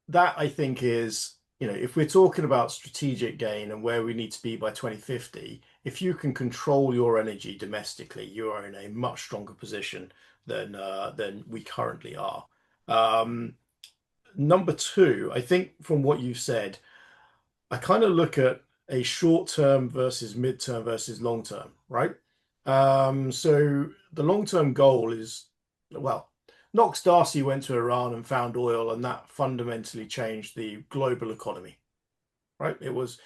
that, I think, is, if we're talking about strategic gain and where we need to be by 2050, if you can control your energy domestically, you are in a much stronger position than we currently are. Number two, I think from what you said, I kind of look at a short term versus mid term versus long term, right? So the long term goal is, well, Knox Darcy went to Iran and found oil, and that fundamentally changed the global economy, right? It was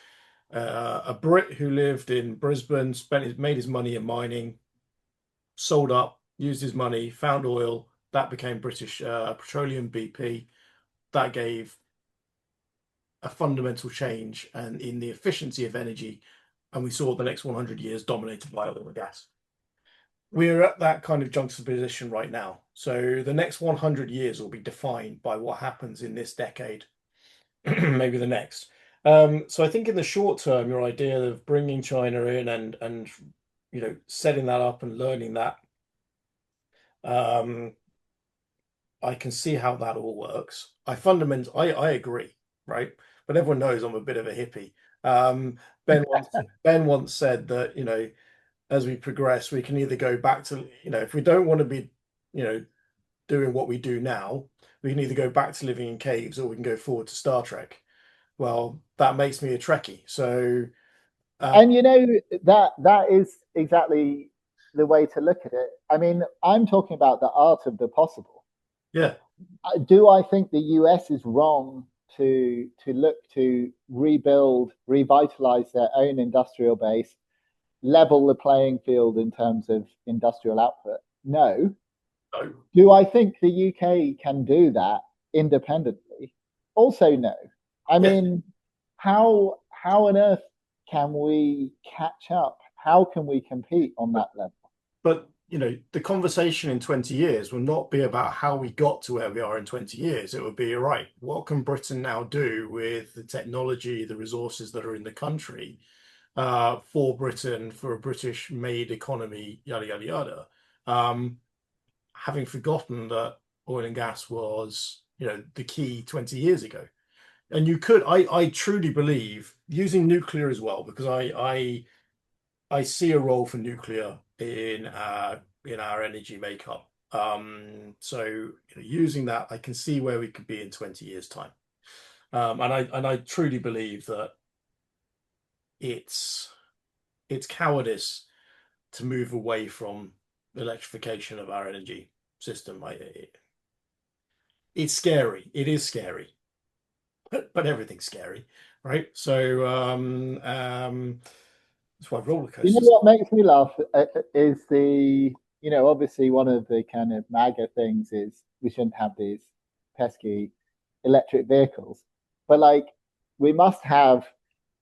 a Brit who lived in Brisbane, made his money in mining, sold up, used his money, found oil. That became British Petroleum, BP. That gave a fundamental change and in the efficiency of energy, and we saw the next 100 years dominated by oil and gas. We're at that kind of juxtaposition right now. So the next 100 years will be defined by what happens in this decade, maybe the next. So I think in the short term, your idea of bringing China in and setting that up and learning that, I can see how that all works. I agree, right? But everyone knows I'm a bit of a hippie. Ben once said that, as we progress, we can either go back to, if we don't want to be, doing what we do now, we can either go back to living in caves or we can go forward to Star Trek. well, that makes me a Trekkie. So, And that is exactly the way to look at it. I mean, I'm talking about the art of the possible. yeah, Do I think the US is wrong to look to rebuild, revitalize their own industrial base, level the playing field in terms of industrial output? No. no, Do I think the UK can do that independently? Also, no. I yeah, mean, how on earth can we catch up? How can we compete on but that level? but the conversation in 20 years will not be about how we got to where we are in 20 years. It will be, all right, what can Britain now do with the technology, the resources that are in the country, for Britain, for a British made economy, yada, yada, yada. Um, Having forgotten that oil and gas was, the key 20 years ago. And I truly believe using nuclear as well, because I see a role for nuclear in our energy makeup. So using that, I can see where we could be in 20 years' time. And I truly believe that it's it's cowardice to move away from electrification of our energy system. It's scary. It is scary, but everything's scary, right? So that's why roller You know coasters. what makes me laugh is obviously one of the kind of MAGA things is we shouldn't have these pesky electric vehicles, but like we must have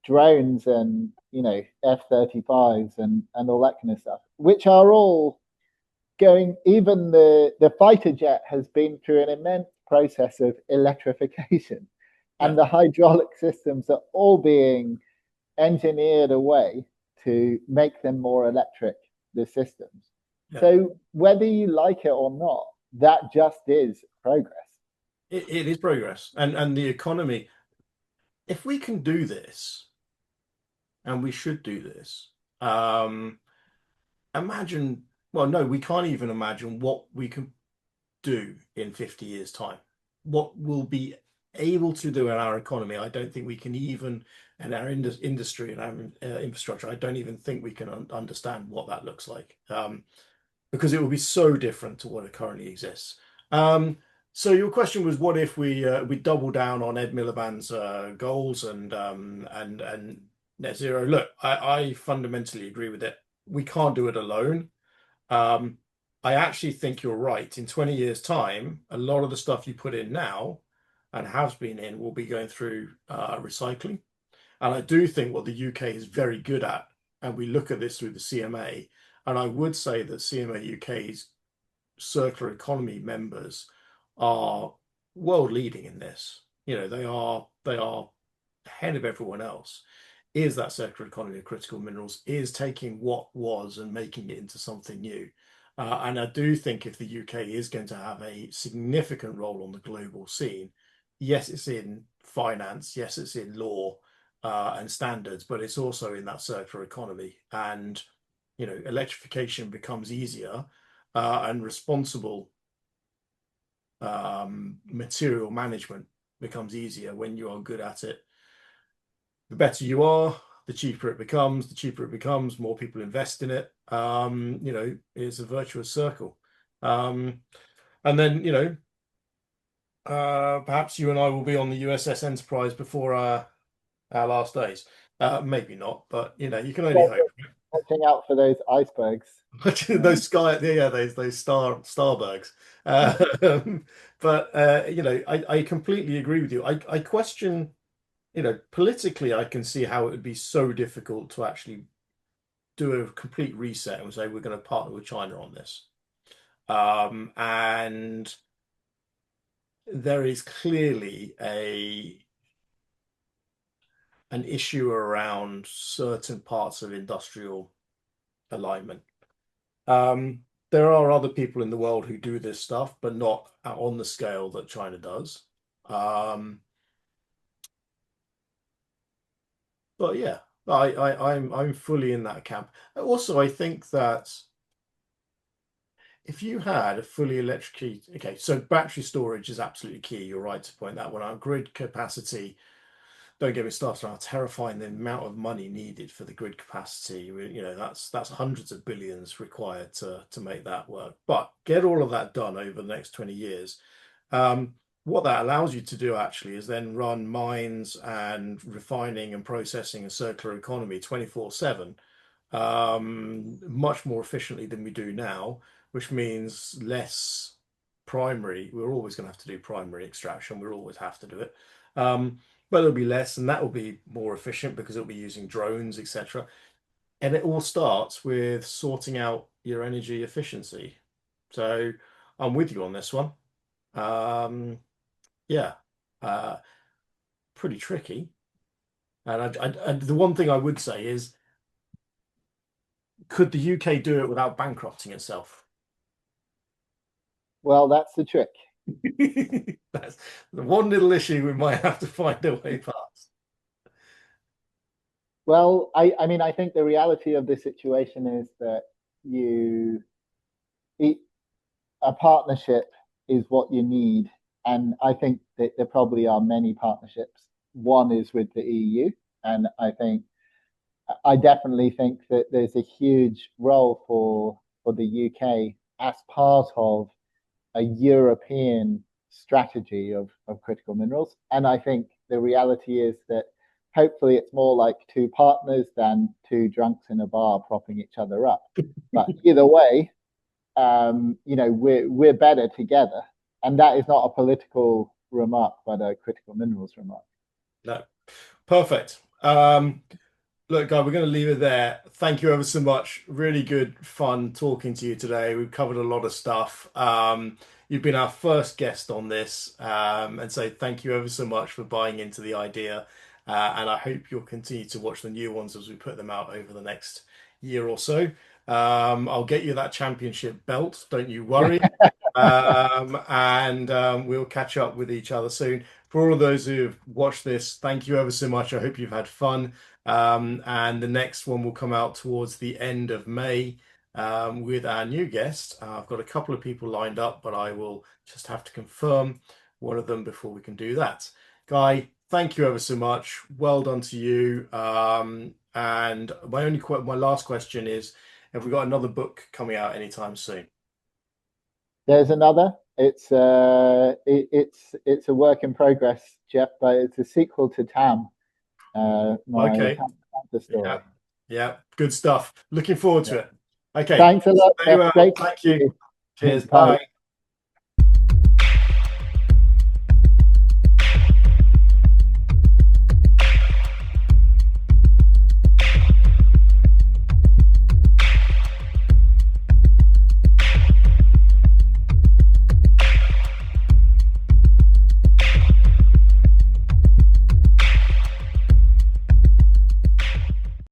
drones and F-35s and all that kind of stuff, which are all going. Even the fighter jet has been through an immense process of electrification, Yeah, and the hydraulic systems are all being engineered a way to make them more electric, the systems. yeah. So whether you like it or not, that just is progress. It is progress, and the economy. If we can do this, and we should do this, um, imagine. Well, no, we can't even imagine what we can do in 50 years' time. What we'll be able to do in our economy, I don't think we can even, in our industry and our infrastructure, I don't even think we can understand what that looks like, because it will be so different to what it currently exists. Um, so your question was, what if we double down on Ed Miliband's goals and net zero? Look, I fundamentally agree with it. We can't do it alone. Um, I actually think you're right. In 20 years' time, a lot of the stuff you put in now and has been in will be going through recycling. And I do think what the UK is very good at, and we look at this through the CMA, and I would say that CMA UK's circular economy members are world leading in this. They are ahead of everyone else. Is that circular economy of critical minerals is taking what was and making it into something new. And I do think if the UK is going to have a significant role on the global scene, yes, it's in finance, yes, it's in law and standards, but it's also in that circular economy. And electrification becomes easier and responsible material management becomes easier when you are good at it. The better you are, the cheaper it becomes. The cheaper it becomes, more people invest in it. It's a virtuous circle. Um, and then, perhaps you and I will be on the USS Enterprise before our last days. Maybe not, but you can only hope. Watching out for those icebergs. Those sky, yeah, those starbergs. But I completely agree with you. I question, politically, I can see how it would be so difficult to actually do a complete reset and say we're going to partner with China on this. And there is clearly a an issue around certain parts of industrial alignment. There are other people in the world who do this stuff, but not on the scale that China does. Um, but yeah, I'm fully in that camp. Also, I think that if you had a fully electric, okay, so battery storage is absolutely key. You're right to point that one out. Grid capacity, don't get me started on how terrifying the amount of money needed for the grid capacity. You know, that's hundreds of billions required to make that work. But get all of that done over the next 20 years. Um, what that allows you to do actually is then run mines and refining and processing a circular economy 24/7, much more efficiently than we do now, which means less primary. We're always going to have to do primary extraction. We'll always have to do it. But it'll be less, and that will be more efficient because it'll be using drones, etc. And it all starts with sorting out your energy efficiency. So I'm with you on this one. Um, yeah, uh, pretty tricky. And the one thing I would say is, could the UK do it without bankrupting itself? Well, that's the trick. That's the one little issue we might have to find a way past. Well, I mean, I think the reality of this situation is that you, a partnership is what you need. And I think that there probably are many partnerships. One is with the EU. And I definitely think that there's a huge role for the UK as part of a European strategy of critical minerals. And I think the reality is that hopefully it's more like two partners than two drunks in a bar propping each other up. But either way, we're better together. And that is not a political remark, but a critical minerals remark. No, perfect. Look, guy, we're going to leave it there. Thank you ever so much. Really good fun talking to you today. We've covered a lot of stuff. You've been our first guest on this, and so thank you ever so much for buying into the idea. And I hope you'll continue to watch the new ones as we put them out over the next year or so. I'll get you that championship belt, don't you worry. And we'll catch up with each other soon. For all of those who've watched this, thank you ever so much. I hope you've had fun. And the next one will come out towards the end of May with our new guest. I've got a couple of people lined up, but I will just have to confirm one of them before we can do that. Guy, thank you ever so much. Well done to you. And my last question is, have we got another book coming out anytime soon? There's another. It's a work in progress, Jeff, but it's a sequel to Tam, my Okay. Tam Panther Yeah. story. Yeah. Good stuff. Looking forward Yeah. to it. Okay. Thanks a lot, Stay Jeff. well. Great to Thank see you. you. Cheers. Bye. Bye.